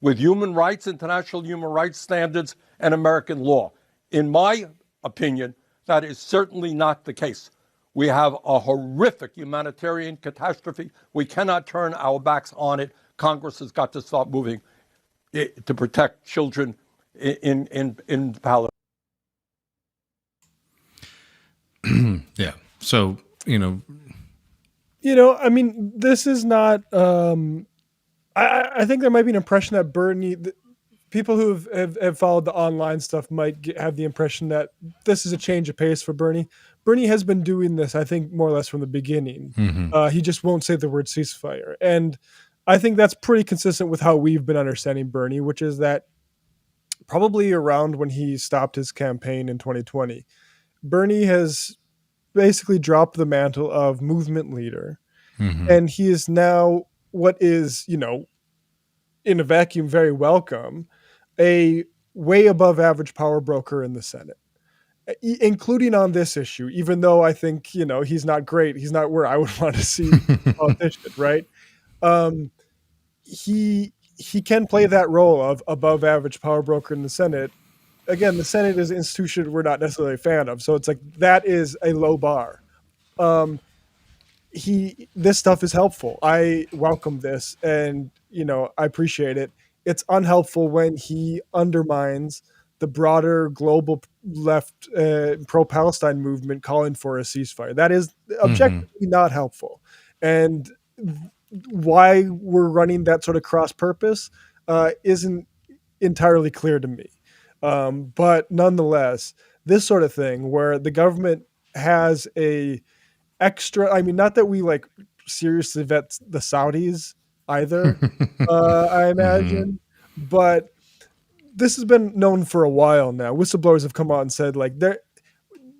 with human rights, international human rights standards, and American law. In my opinion, that is certainly not the case. We have a horrific humanitarian catastrophe. We cannot turn our backs on it. Congress has got to start moving to protect children in Palestine. Yeah. So, I mean, this is not. I think there might be an impression that Bernie, people who have followed the online stuff might have the impression that this is a change of pace for Bernie. Bernie has been doing this, I think, more or less from the beginning. Mm-hmm. He just won't say the word ceasefire. And I think that's pretty consistent with how we've been understanding Bernie, which is that probably around when he stopped his campaign in 2020, Bernie has basically dropped the mantle of movement leader. Mm-hmm. And he is now what is, in a vacuum, very welcome, a way above average power broker in the Senate, including on this issue, even though I think, he's not great. He's not where I would want to see a politician, right? He can play that role of above average power broker in the Senate. Again, the Senate is an institution we're not necessarily a fan of. So it's like, that is a low bar. This stuff is helpful. I welcome this, and I appreciate it. It's unhelpful when he undermines the broader global left pro-Palestine movement calling for a ceasefire. That is objectively not helpful. And why we're running that sort of cross purpose isn't entirely clear to me. But nonetheless, this sort of thing where the government has a extra, I mean, not that we seriously vet the Saudis either, I imagine, but this has been known for a while now. Whistleblowers have come out and said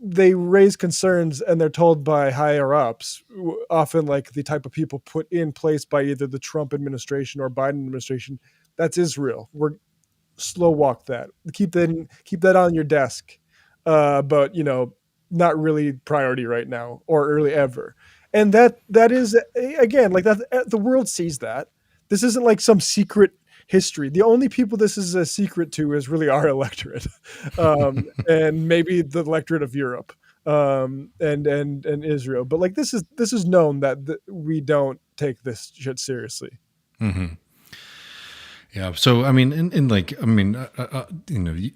they raise concerns, and they're told by higher ups, often the type of people put in place by either the Trump administration or Biden administration, that's Israel. We're slow walk that. Keep that on your desk. But not really priority right now or early ever. And that is, again, that the world sees that. This isn't some secret history. The only people this is a secret to is really our electorate, and maybe the electorate of Europe, and Israel. But this is known that we don't take this shit seriously. Mm-hmm. Yeah. So, I mean, I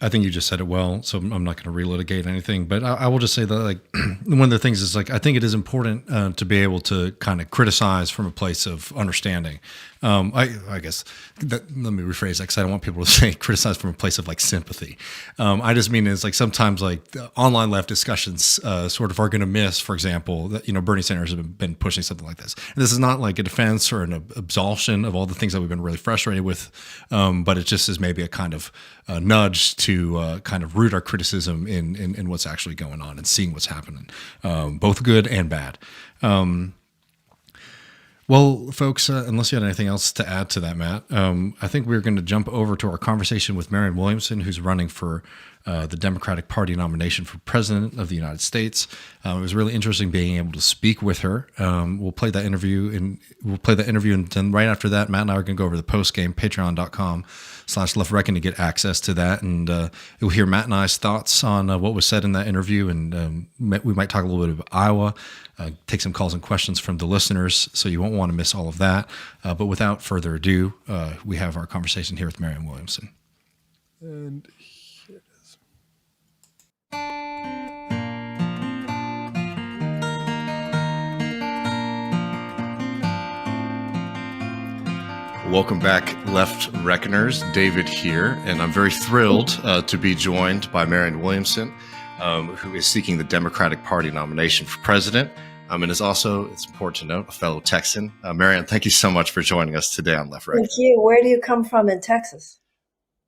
think you just said it well, so I'm not going to relitigate anything, but I will just say that one of the things is I think it is important to be able to kind of criticize from a place of understanding. I guess let me rephrase that, because I don't want people to say criticize from a place of sympathy. I just mean it's sometimes the online left discussions sort of are going to miss, for example, that Bernie Sanders has been pushing something like this. And this is not a defense or an absolution of all the things that we've been really frustrated with, but it just is maybe a kind of nudge to kind of root our criticism in what's actually going on and seeing what's happening, both good and bad. Well, folks, unless you had anything else to add to that, Matt, I think we're going to jump over to our conversation with Marianne Williamson, who's running for the Democratic Party nomination for President of the United States. It was really interesting being able to speak with her. We'll play that interview, and then right after that, Matt and I are going to go over to the PostGame, patreon.com/leftreckon to get access to that, and you'll hear Matt and I's thoughts on what was said in that interview, and we might talk a little bit about Iowa, take some calls and questions from the listeners, so you won't want to miss all of that. But without further ado, we have our conversation here with Marianne Williamson. And here it is. Welcome back, Left Reckoners. David here, and I'm very thrilled to be joined by Marianne Williamson, who is seeking the Democratic Party nomination for president, and is also, it's important to note, a fellow Texan. Marianne, thank you so much for joining us today on Left Reckoners. Thank you. Where do you come from in Texas?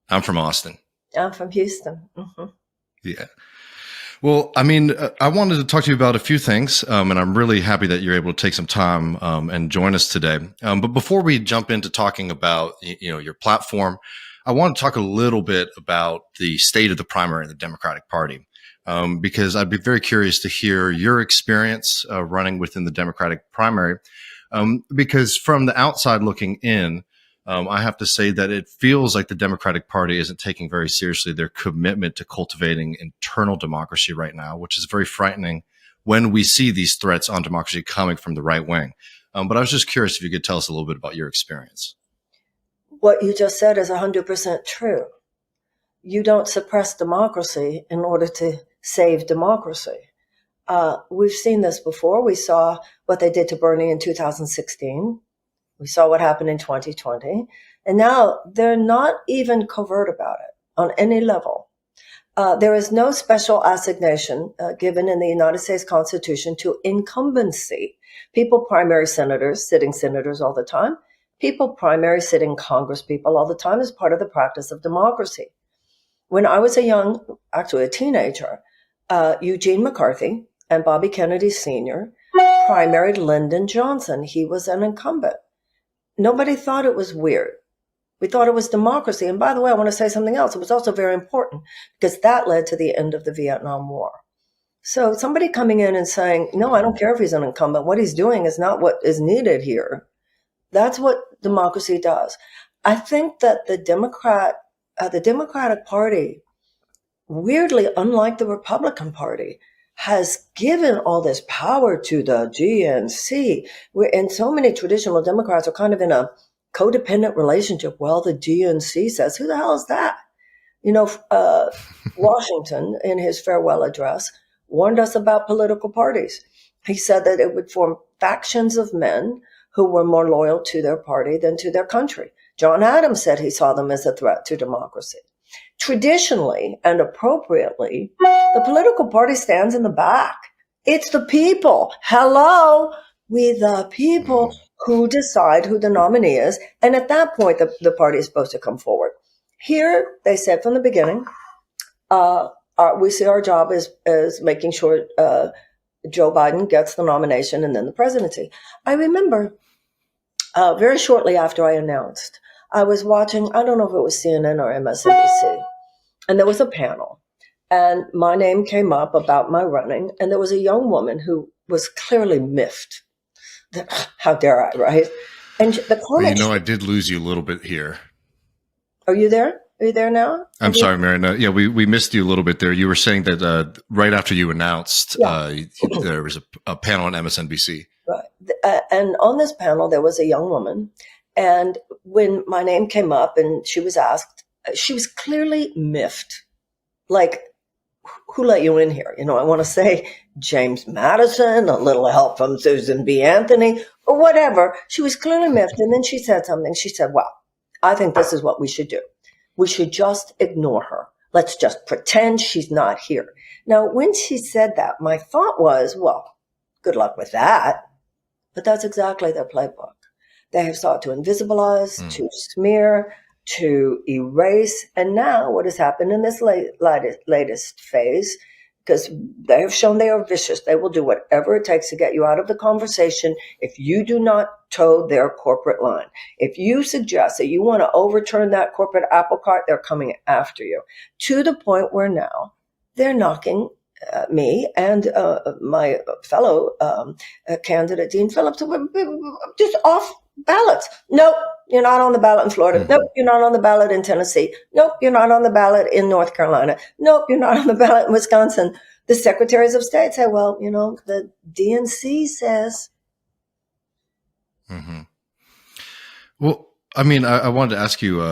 I'm from Austin. I'm from Houston. Mm-hmm. Yeah. Well, I mean, I wanted to talk to you about a few things, and I'm really happy that you're able to take some time and join us today. But before we jump into talking about your platform, I want to talk a little bit about the state of the primary in the Democratic Party, because I'd be very curious to hear your experience running within the Democratic primary, because from the outside looking in, I have to say that it feels like the Democratic Party isn't taking very seriously their commitment to cultivating internal democracy right now, which is very frightening when we see these threats on democracy coming from the right wing. But I was just curious if you could tell us a little bit about your experience. What you just said is 100% true. You don't suppress democracy in order to save democracy. We've seen this before. We saw what they did to Bernie in 2016. We saw what happened in 2020. And now they're not even covert about it on any level. There is no special assignation given in the United States Constitution to incumbency. People primary senators, sitting senators all the time. People primary sitting Congress people all the time as part of the practice of democracy. When I was a teenager, Eugene McCarthy and Bobby Kennedy Sr. primaried Lyndon Johnson. He was an incumbent. Nobody thought it was weird. We thought it was democracy. And by the way, I want to say something else. It was also very important because that led to the end of the Vietnam War. So somebody coming in and saying, no, I don't care if he's an incumbent. What he's doing is not what is needed here. That's what democracy does. I think that the Democratic Party, weirdly, unlike the Republican Party, has given all this power to the GNC. And so many traditional Democrats are kind of in a codependent relationship. Well, the GNC says, who the hell is that? Washington, in his farewell address, warned us about political parties. He said that it would form factions of men who were more loyal to their party than to their country. John Adams said he saw them as a threat to democracy. Traditionally and appropriately, the political party stands in the back. It's the people. Hello, we the people who decide who the nominee is. And at that point, the party is supposed to come forward. Here, they said from the beginning, we see our job as making sure Joe Biden gets the nomination and then the presidency. I remember very shortly after I announced, I was watching, I don't know if it was CNN or MSNBC, and there was a panel, and my name came up about my running, and there was a young woman who was clearly miffed. How dare I, right? And the comment. Well, I did lose you a little bit here. Are you there? Are you there now? I'm sorry, Marianne. Yeah, we missed you a little bit there. You were saying that right after you announced, there was a panel on MSNBC. Right. And on this panel, there was a young woman. And when my name came up and she was asked, she was clearly miffed. Like, who let you in here? I want to say James Madison, a little help from Susan B. Anthony, or whatever. She was clearly miffed. And then she said something. She said, well, I think this is what we should do. We should just ignore her. Let's just pretend she's not here. Now, when she said that, my thought was, well, good luck with that. But that's exactly their playbook. They have sought to invisibilize, to smear, to erase. And now what has happened in this latest phase, because they have shown they are vicious, they will do whatever it takes to get you out of the conversation if you do not toe their corporate line. If you suggest that you want to overturn that corporate apple cart, they're coming after you, to the point where now they're knocking me and my fellow candidate, Dean Phillips, just off ballots. Nope, you're not on the ballot in Florida. Nope, you're not on the ballot in Tennessee. Nope, you're not on the ballot in North Carolina. Nope, you're not on the ballot in Wisconsin. The secretaries of state say, well, the DNC says. Mm-hmm. Well, I mean, I wanted to ask you,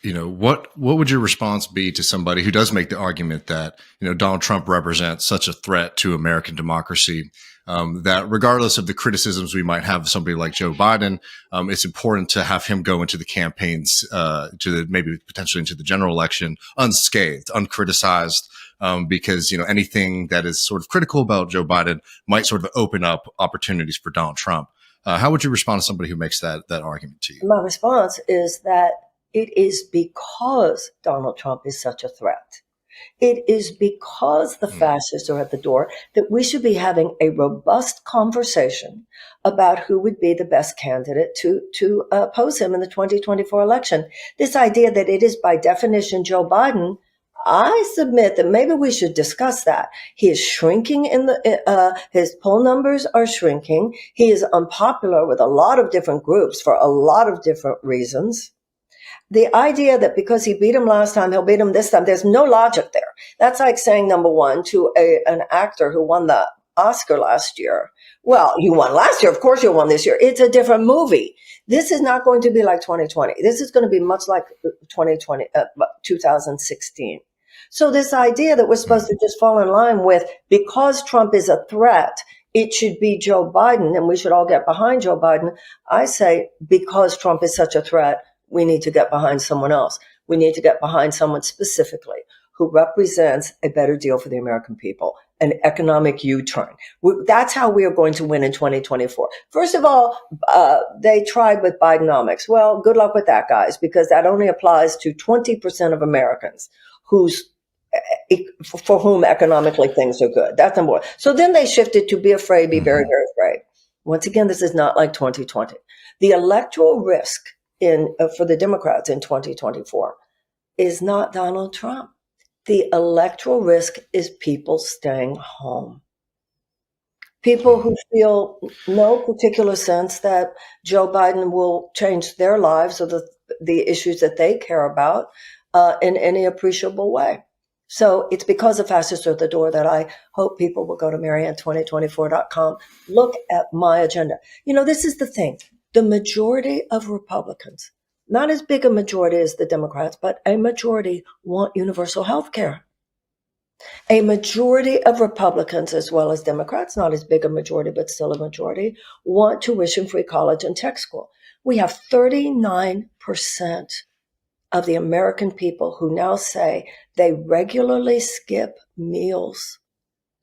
what would your response be to somebody who does make the argument that, Donald Trump represents such a threat to American democracy, that regardless of the criticisms we might have of somebody like Joe Biden, it's important to have him go into the campaigns, maybe potentially into the general election unscathed, uncriticized, because, anything that is sort of critical about Joe Biden might sort of open up opportunities for Donald Trump. How would you respond to somebody who makes that argument to you? My response is that it is because Donald Trump is such a threat. It is because the fascists are at the door that we should be having a robust conversation about who would be the best candidate to oppose him in the 2024 election. This idea that it is by definition Joe Biden, I submit that maybe we should discuss that. He is shrinking his poll numbers are shrinking. He is unpopular with a lot of different groups for a lot of different reasons. The idea that because he beat him last time, he'll beat him this time, there's no logic there. That's like saying, number one, to an actor who won the Oscar last year, well, you won last year, of course you won this year. It's a different movie. This is not going to be like 2020. This is going to be much like 2016. So this idea that we're supposed to just fall in line with, because Trump is a threat, it should be Joe Biden and we should all get behind Joe Biden. I say, because Trump is such a threat, we need to get behind someone else. We need to get behind someone specifically who represents a better deal for the American people, an economic U-turn. That's how we are going to win in 2024. First of all, they tried with Bidenomics. Well, good luck with that, guys, because that only applies to 20% of Americans for whom economically things are good. That's number one. So then they shifted to be afraid, be very, very afraid. Once again, this is not like 2020. The electoral risk for the Democrats in 2024 is not Donald Trump. The electoral risk is people staying home. People who feel no particular sense that Joe Biden will change their lives or the issues that they care about in any appreciable way. So it's because the fascists are at the door that I hope people will go to Marianne2024.com, look at my agenda. You know, this is the thing. The majority of Republicans, not as big a majority as the Democrats, but a majority want universal health care. A majority of Republicans, as well as Democrats, not as big a majority, but still a majority, want tuition-free college and tech school. We have 39% of the American people who now say they regularly skip meals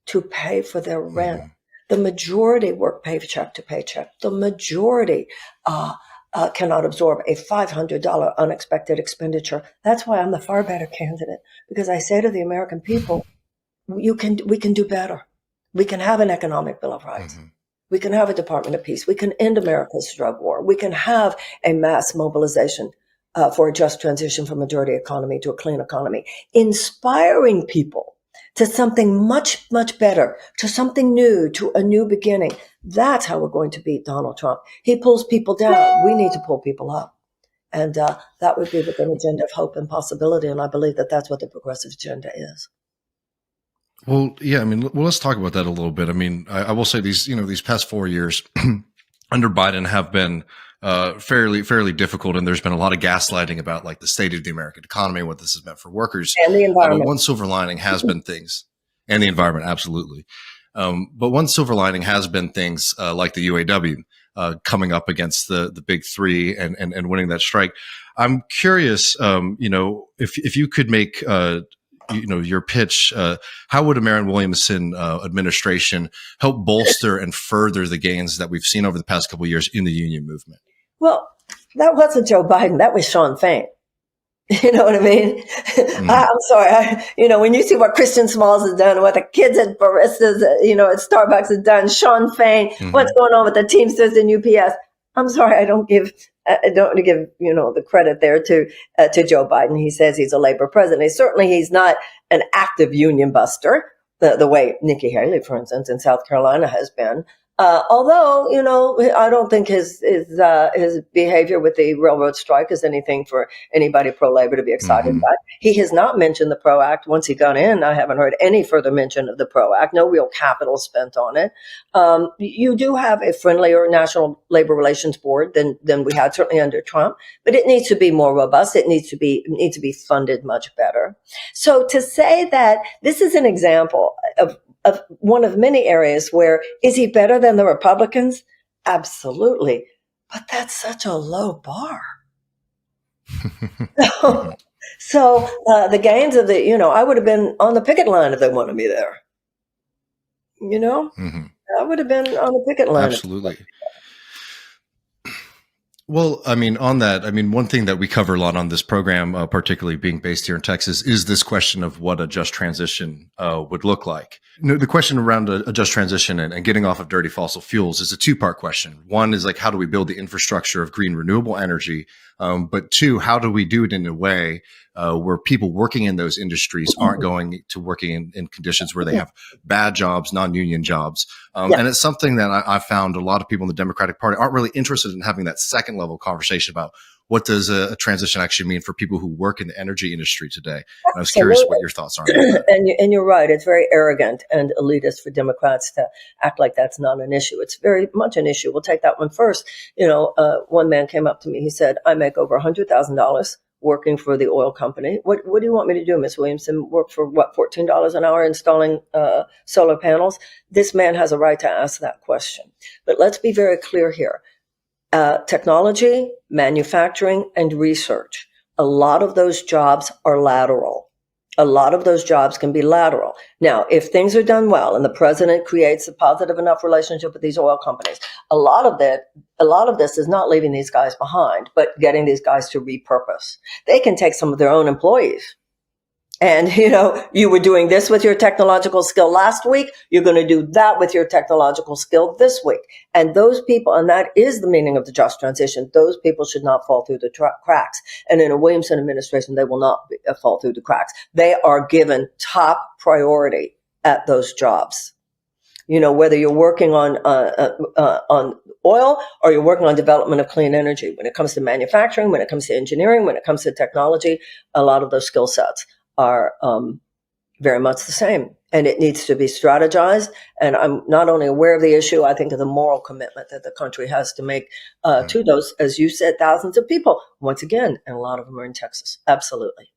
to pay for their rent. The majority work paycheck to paycheck. The majority cannot absorb a $500 unexpected expenditure. That's why I'm the far better candidate, because I say to the American people, we can do better. We can have an economic bill of rights. We can have a Department of Peace. We can end America's drug war. We can have a mass mobilization for a just transition from majority economy to a clean economy, inspiring people to something much, much better, to something new, to a new beginning. That's how we're going to beat Donald Trump. He pulls people down. We need to pull people up. And that would be with an agenda of hope and possibility. And I believe that that's what the progressive agenda is. Well, yeah, I mean, let's talk about that a little bit. I mean, I will say these past 4 years under Biden have been fairly difficult, and there's been a lot of gaslighting about like the state of the American economy, what this has meant for workers, and the environment. But one silver lining has been things, and the environment, absolutely. But one silver lining has been things like the UAW coming up against the big three and winning that strike. I'm curious, if you could make your pitch, how would a Marianne Williamson administration help bolster and further the gains that we've seen over the past couple of years in the union movement? Well, that wasn't Joe Biden. That was Sean Fain. You know what I mean? I'm sorry. When you see what Christian Smalls has done, what the kids at baristas, at Starbucks has done, Sean Fain, what's going on with the Teamsters and UPS. I'm sorry. I don't give the credit there to Joe Biden. He says he's a labor president. He's not an active union buster the way Nikki Haley, for instance, in South Carolina has been. Although, I don't think his behavior with the railroad strike is anything for anybody pro-labor to be excited about. He has not mentioned the PRO Act. Once he got in, I haven't heard any further mention of the PRO Act. No real capital spent on it. You do have a friendlier National Labor Relations Board than we had, certainly under Trump, but it needs to be more robust. It needs to be funded much better. So to say that this is an example of one of many areas where, is he better than the Republicans? Absolutely. But that's such a low bar. So the gains of I would have been on the picket line if they wanted me there. I would have been on the picket line. Absolutely. Well, I mean, on that, I mean, one thing that we cover a lot on this program, particularly being based here in Texas, is this question of what a just transition would look like. You know, the question around a just transition and getting off of dirty fossil fuels is a two-part question. One is like, how do we build the infrastructure of green renewable energy? But two, how do we do it in a way where people working in those industries aren't going to working in conditions where they have bad jobs, non-union jobs. And it's something that I found a lot of people in the Democratic Party aren't really interested in having that second level conversation about what does a transition actually mean for people who work in the energy industry today. And I was curious what your thoughts are on that. And you're right. It's very arrogant and elitist for Democrats to act like that's not an issue. It's very much an issue. We'll take that one first. You know, one man came up to me. He said, I make over $100,000 working for the oil company. What do you want me to do, Ms. Williamson? Work for what, $14 an hour installing solar panels? This man has a right to ask that question. But let's be very clear here. Technology, manufacturing, and research. A lot of those jobs are lateral. A lot of those jobs can be lateral. Now, if things are done well and the president creates a positive enough relationship with these oil companies, a lot of this is not leaving these guys behind, but getting these guys to repurpose. They can take some of their own employees. And, you know, you were doing this with your technological skill last week. You're going to do that with your technological skill this week. And those people, and that is the meaning of the just transition, those people should not fall through the cracks. And in a Williamson administration, they will not fall through the cracks. They are given top priority at those jobs. You know, whether you're working on oil or you're working on development of clean energy. When it comes to manufacturing, when it comes to engineering, when it comes to technology, a lot of those skill sets are very much the same. And it needs to be strategized. And I'm not only aware of the issue, I think of the moral commitment that the country has to make to those, as you said, thousands of people. Once again, and a lot of them are in Texas. Absolutely.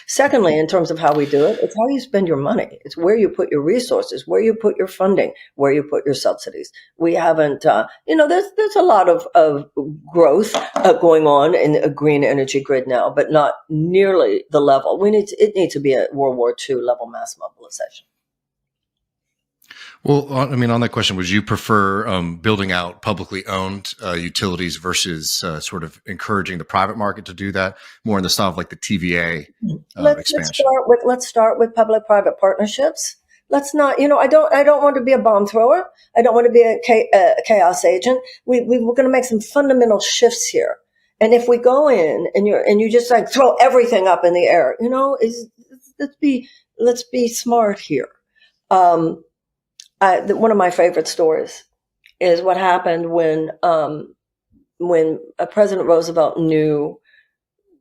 Secondly, in terms of how we do it, it's how you spend your money. It's where you put your resources, where you put your funding, where you put your subsidies. We haven't, there's a lot of growth going on in a green energy grid now, but not nearly the level. It needs to be a World War II level mass mobilization. Well, I mean, on that question, would you prefer building out publicly owned utilities versus sort of encouraging the private market to do that, more in the style of like the TVA expansion? Let's start with public-private partnerships. Let's not, I don't want to be a bomb thrower. I don't want to be a chaos agent. We're going to make some fundamental shifts here. And if we go in and you just like throw everything up in the air, let's be smart here. One of my favorite stories is what happened when President Roosevelt knew,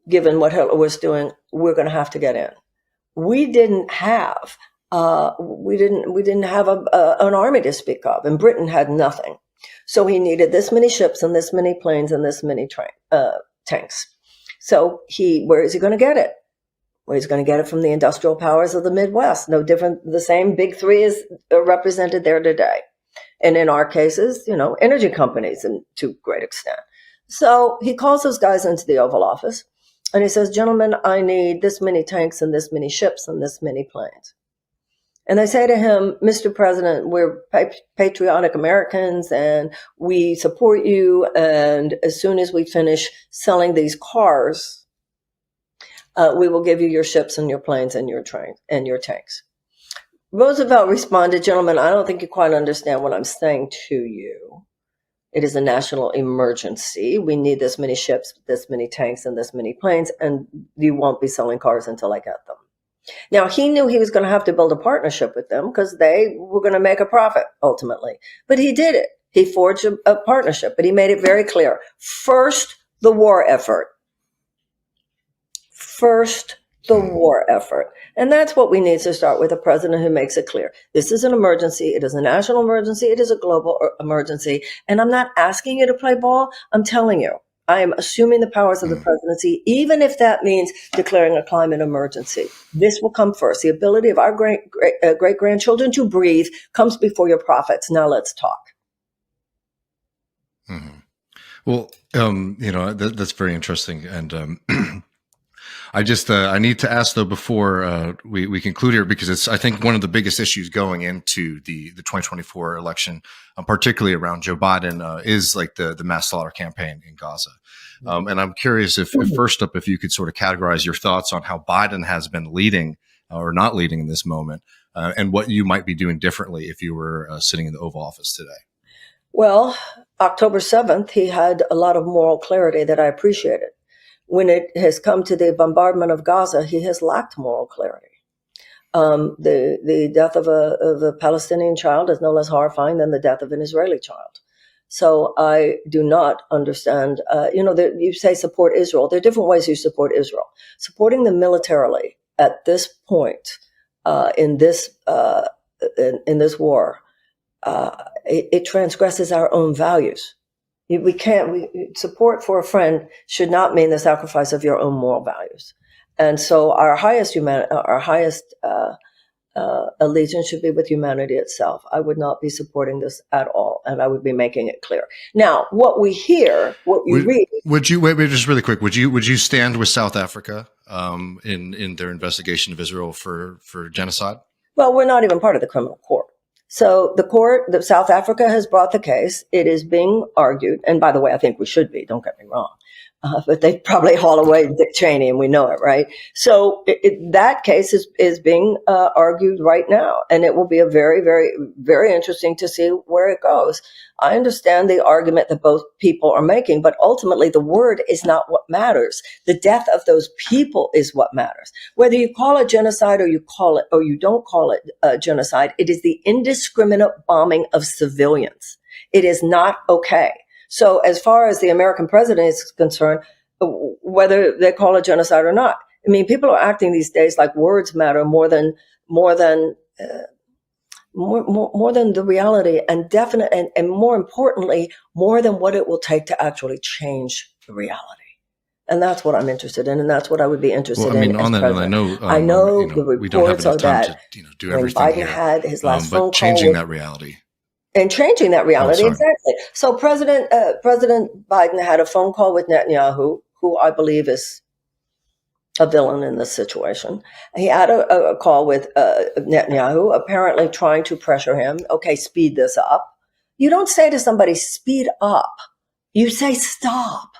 given what Hitler was doing, we're going to have to get in. We didn't have an army to speak of, and Britain had nothing. So he needed this many ships and this many planes and this many tanks. So where is he going to get it? Well, he's going to get it from the industrial powers of the Midwest. No different. The same big three is represented there today. And in our cases, energy companies to a great extent. So he calls those guys into the Oval Office and he says, gentlemen, I need this many tanks and this many ships and this many planes. And they say to him, Mr. President, we're patriotic Americans and we support you. And as soon as we finish selling these cars, we will give you your ships and your planes and your trains and your tanks. Roosevelt responded, gentlemen, I don't think you quite understand what I'm saying to you. It is a national emergency. We need this many ships, this many tanks, and this many planes, and you won't be selling cars until I get them. Now, he knew he was going to have to build a partnership with them because they were going to make a profit ultimately. But he did it. He forged a partnership, but he made it very clear. First, the war effort. First, the war effort. And that's what we need to start with, a president who makes it clear. This is an emergency. It is a national emergency. It is a global emergency. And I'm not asking you to play ball. I'm telling you, I am assuming the powers of the presidency, even if that means declaring a climate emergency. This will come first. The ability of our great-grandchildren to breathe comes before your profits. Now let's talk. Mm-hmm. Well, that's very interesting. And I need to ask though before we conclude here, because it's I think one of the biggest issues going into the 2024 election, particularly around Joe Biden, is like the mass slaughter campaign in Gaza. And I'm curious if first up, if you could sort of categorize your thoughts on how Biden has been leading or not leading in this moment, and what you might be doing differently if you were sitting in the Oval Office today. Well, October 7th, he had a lot of moral clarity that I appreciated. When it has come to the bombardment of Gaza, he has lacked moral clarity. The death of a Palestinian child is no less horrifying than the death of an Israeli child. So I do not understand, you say support Israel. There are different ways you support Israel. Supporting them militarily at this point in this war, it transgresses our own values. Support for a friend should not mean the sacrifice of your own moral values. And so our highest allegiance should be with humanity itself. I would not be supporting this at all, and I would be making it clear. Now, what we hear, what we read. Would you wait just really quick? Would you stand with South Africa in their investigation of Israel for genocide? Well, we're not even part of the criminal court. So the South Africa has brought the case. It is being argued. And by the way, I think we should be, don't get me wrong. But they probably haul away Dick Cheney, and we know it, right? So that case is being argued right now, and it will be a very, very, very interesting to see where it goes. I understand the argument that both people are making, but ultimately the word is not what matters. The death of those people is what matters. Whether you call it genocide or you don't call it genocide, it is the indiscriminate bombing of civilians. It is not okay. So as far as the American president is concerned, whether they call it genocide or not, I mean, people are acting these days like words matter more than the reality, and definite, and more importantly, more than what it will take to actually change the reality. And that's what I'm interested in, and that's what I would be interested in. Well, I mean, on that, and I know the reports are that do when everything Biden here, had his last phone call, changing that reality. And changing that reality, sorry. exactly. So President Biden had a phone call with Netanyahu, who I believe is a villain in this situation. He had a call with Netanyahu, apparently trying to pressure him. Okay, speed this up. You don't say to somebody, speed up. You say, stop.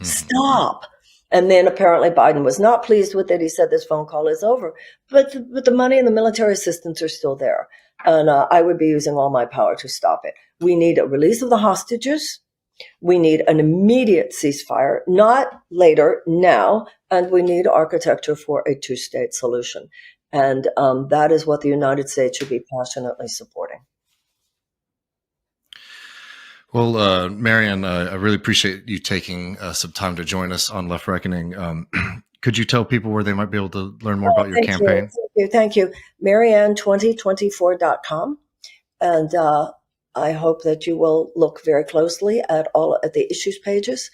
Stop. And then apparently Biden was not pleased with it. He said this phone call is over. But the money and the military assistance are still there. And I would be using all my power to stop it. We need a release of the hostages. We need an immediate ceasefire, not later, now. And we need architecture for a two-state solution. And that is what the United States should be passionately supporting. Well, Marianne, I really appreciate you taking some time to join us on Left Reckoning. Could you tell people where they might be able to learn more about your campaign? Thank you. Marianne2024.com. And I hope that you will look very closely at the issues pages.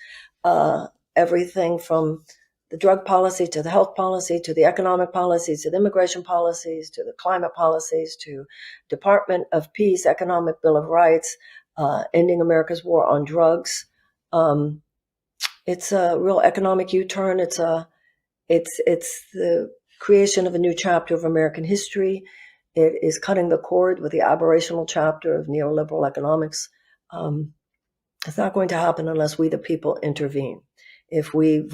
Everything from the drug policy to the health policy to the economic policies to the immigration policies to the climate policies to Department of Peace, Economic Bill of Rights, ending America's war on drugs. It's a real economic U-turn. It's the creation of a new chapter of American history. It is cutting the cord with the aberrational chapter of neoliberal economics. It's not going to happen unless we, the people, intervene. If we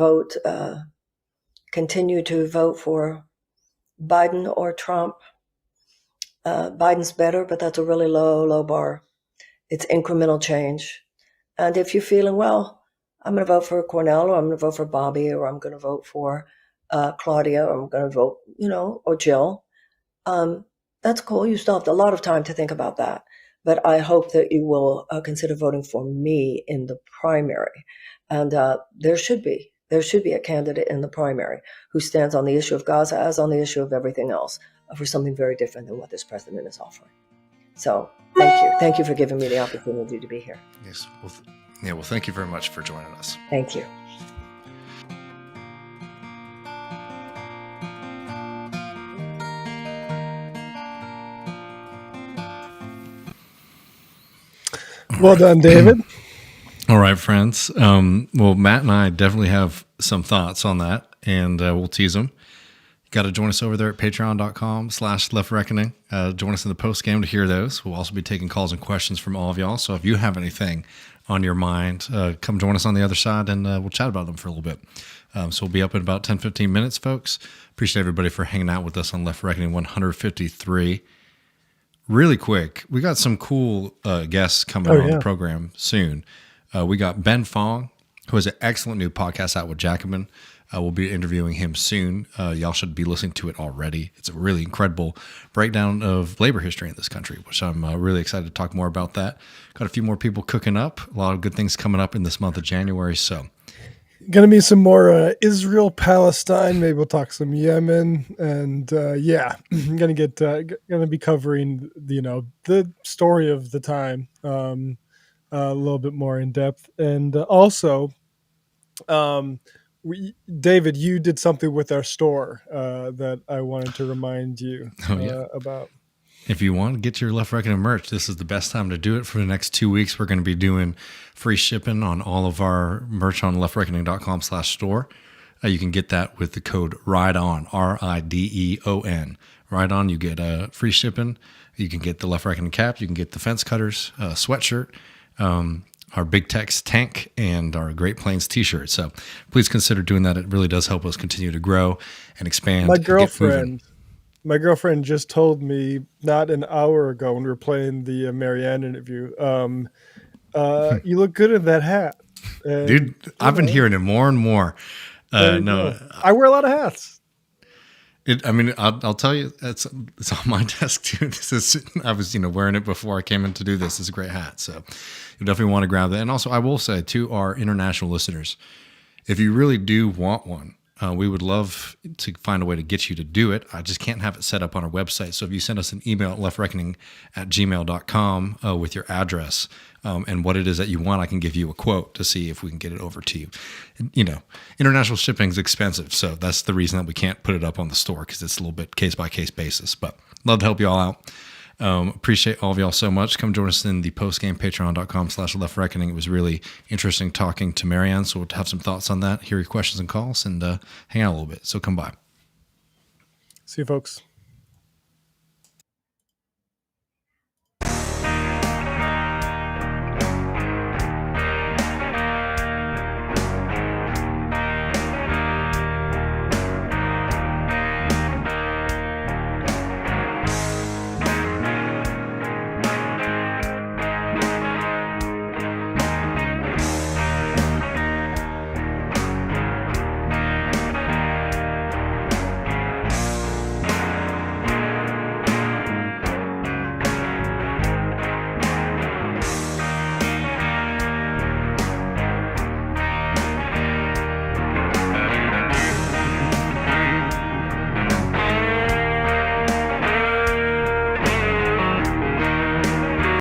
continue to vote for Biden or Trump, Biden's better, but that's a really low bar. It's incremental change. And if you're feeling, well, I'm going to vote for Cornell, or I'm going to vote for Bobby, or I'm going to vote for Claudia, or I'm going to vote, or Jill, that's cool. You still have a lot of time to think about that. But I hope that you will consider voting for me in the primary. And there should be a candidate in the primary who stands on the issue of Gaza as on the issue of everything else for something very different than what this president is offering. So thank you. Thank you for giving me the opportunity to be here. Yes. Well, thank you very much for joining us. Thank you. Well done, David. All right, friends. Well, Matt and I definitely have some thoughts on that. and we'll tease them. You got to join us over there at patreon.com/leftreckoning. Join us in the post game to hear those. We'll also be taking calls and questions from all of y'all. So if you have anything on your mind, come join us on the other side and we'll chat about them for a little bit. So we'll be up in about 10-15 minutes, folks. Appreciate everybody for hanging out with us on Left Reckoning 153. Really quick, we got some cool guests coming on the program soon. We got Ben Fong, who has an excellent new podcast out with Jacobin. We'll be interviewing him soon. Y'all should be listening to it already. It's a really incredible breakdown of labor history in this country, which I'm really excited to talk more about that. Got a few more people cooking up. A lot of good things coming up in this month of January. So, going to be some more Israel, Palestine. Maybe we'll talk some Yemen, and going to be covering the story of the time a little bit more in depth, and also, David, you did something with our store that I wanted to remind you about. If you want to get your Left Reckoning merch, this is the best time to do it. For the next 2 weeks, we're going to be doing free shipping on all of our merch on leftreckoning.com/store. You can get that with the code RIDEON, RIDEON. RIDEON, you get free shipping. You can get the Left Reckoning cap. You can get the fence cutters, sweatshirt, our Big Tex tank, and our Great Plains t-shirt. So please consider doing that. It really does help us continue to grow and expand. My girlfriend just told me not an hour ago when we were playing the Marianne interview, you look good in that hat. And, dude, I've been hearing it more and more. No, I wear a lot of hats. I'll tell you, it's on my desk too. I was wearing it before I came in to do this. It's a great hat. So you definitely want to grab that. And also I will say to our international listeners, if you really do want one, we would love to find a way to get you to do it. I just can't have it set up on our website. So if you send us an email at leftreckoning@gmail.com with your address and what it is that you want, I can give you a quote to see if we can get it over to you. International shipping is expensive. So that's the reason that we can't put it up on the store, because it's a little bit case-by-case basis. But love to help you all out. Appreciate all of y'all so much. Come join us in the post-game, patreon.com/leftreckoning. It was really interesting talking to Marianne, so we'll have some thoughts on that, hear your questions and calls, and hang out a little bit. So come by. See you, folks.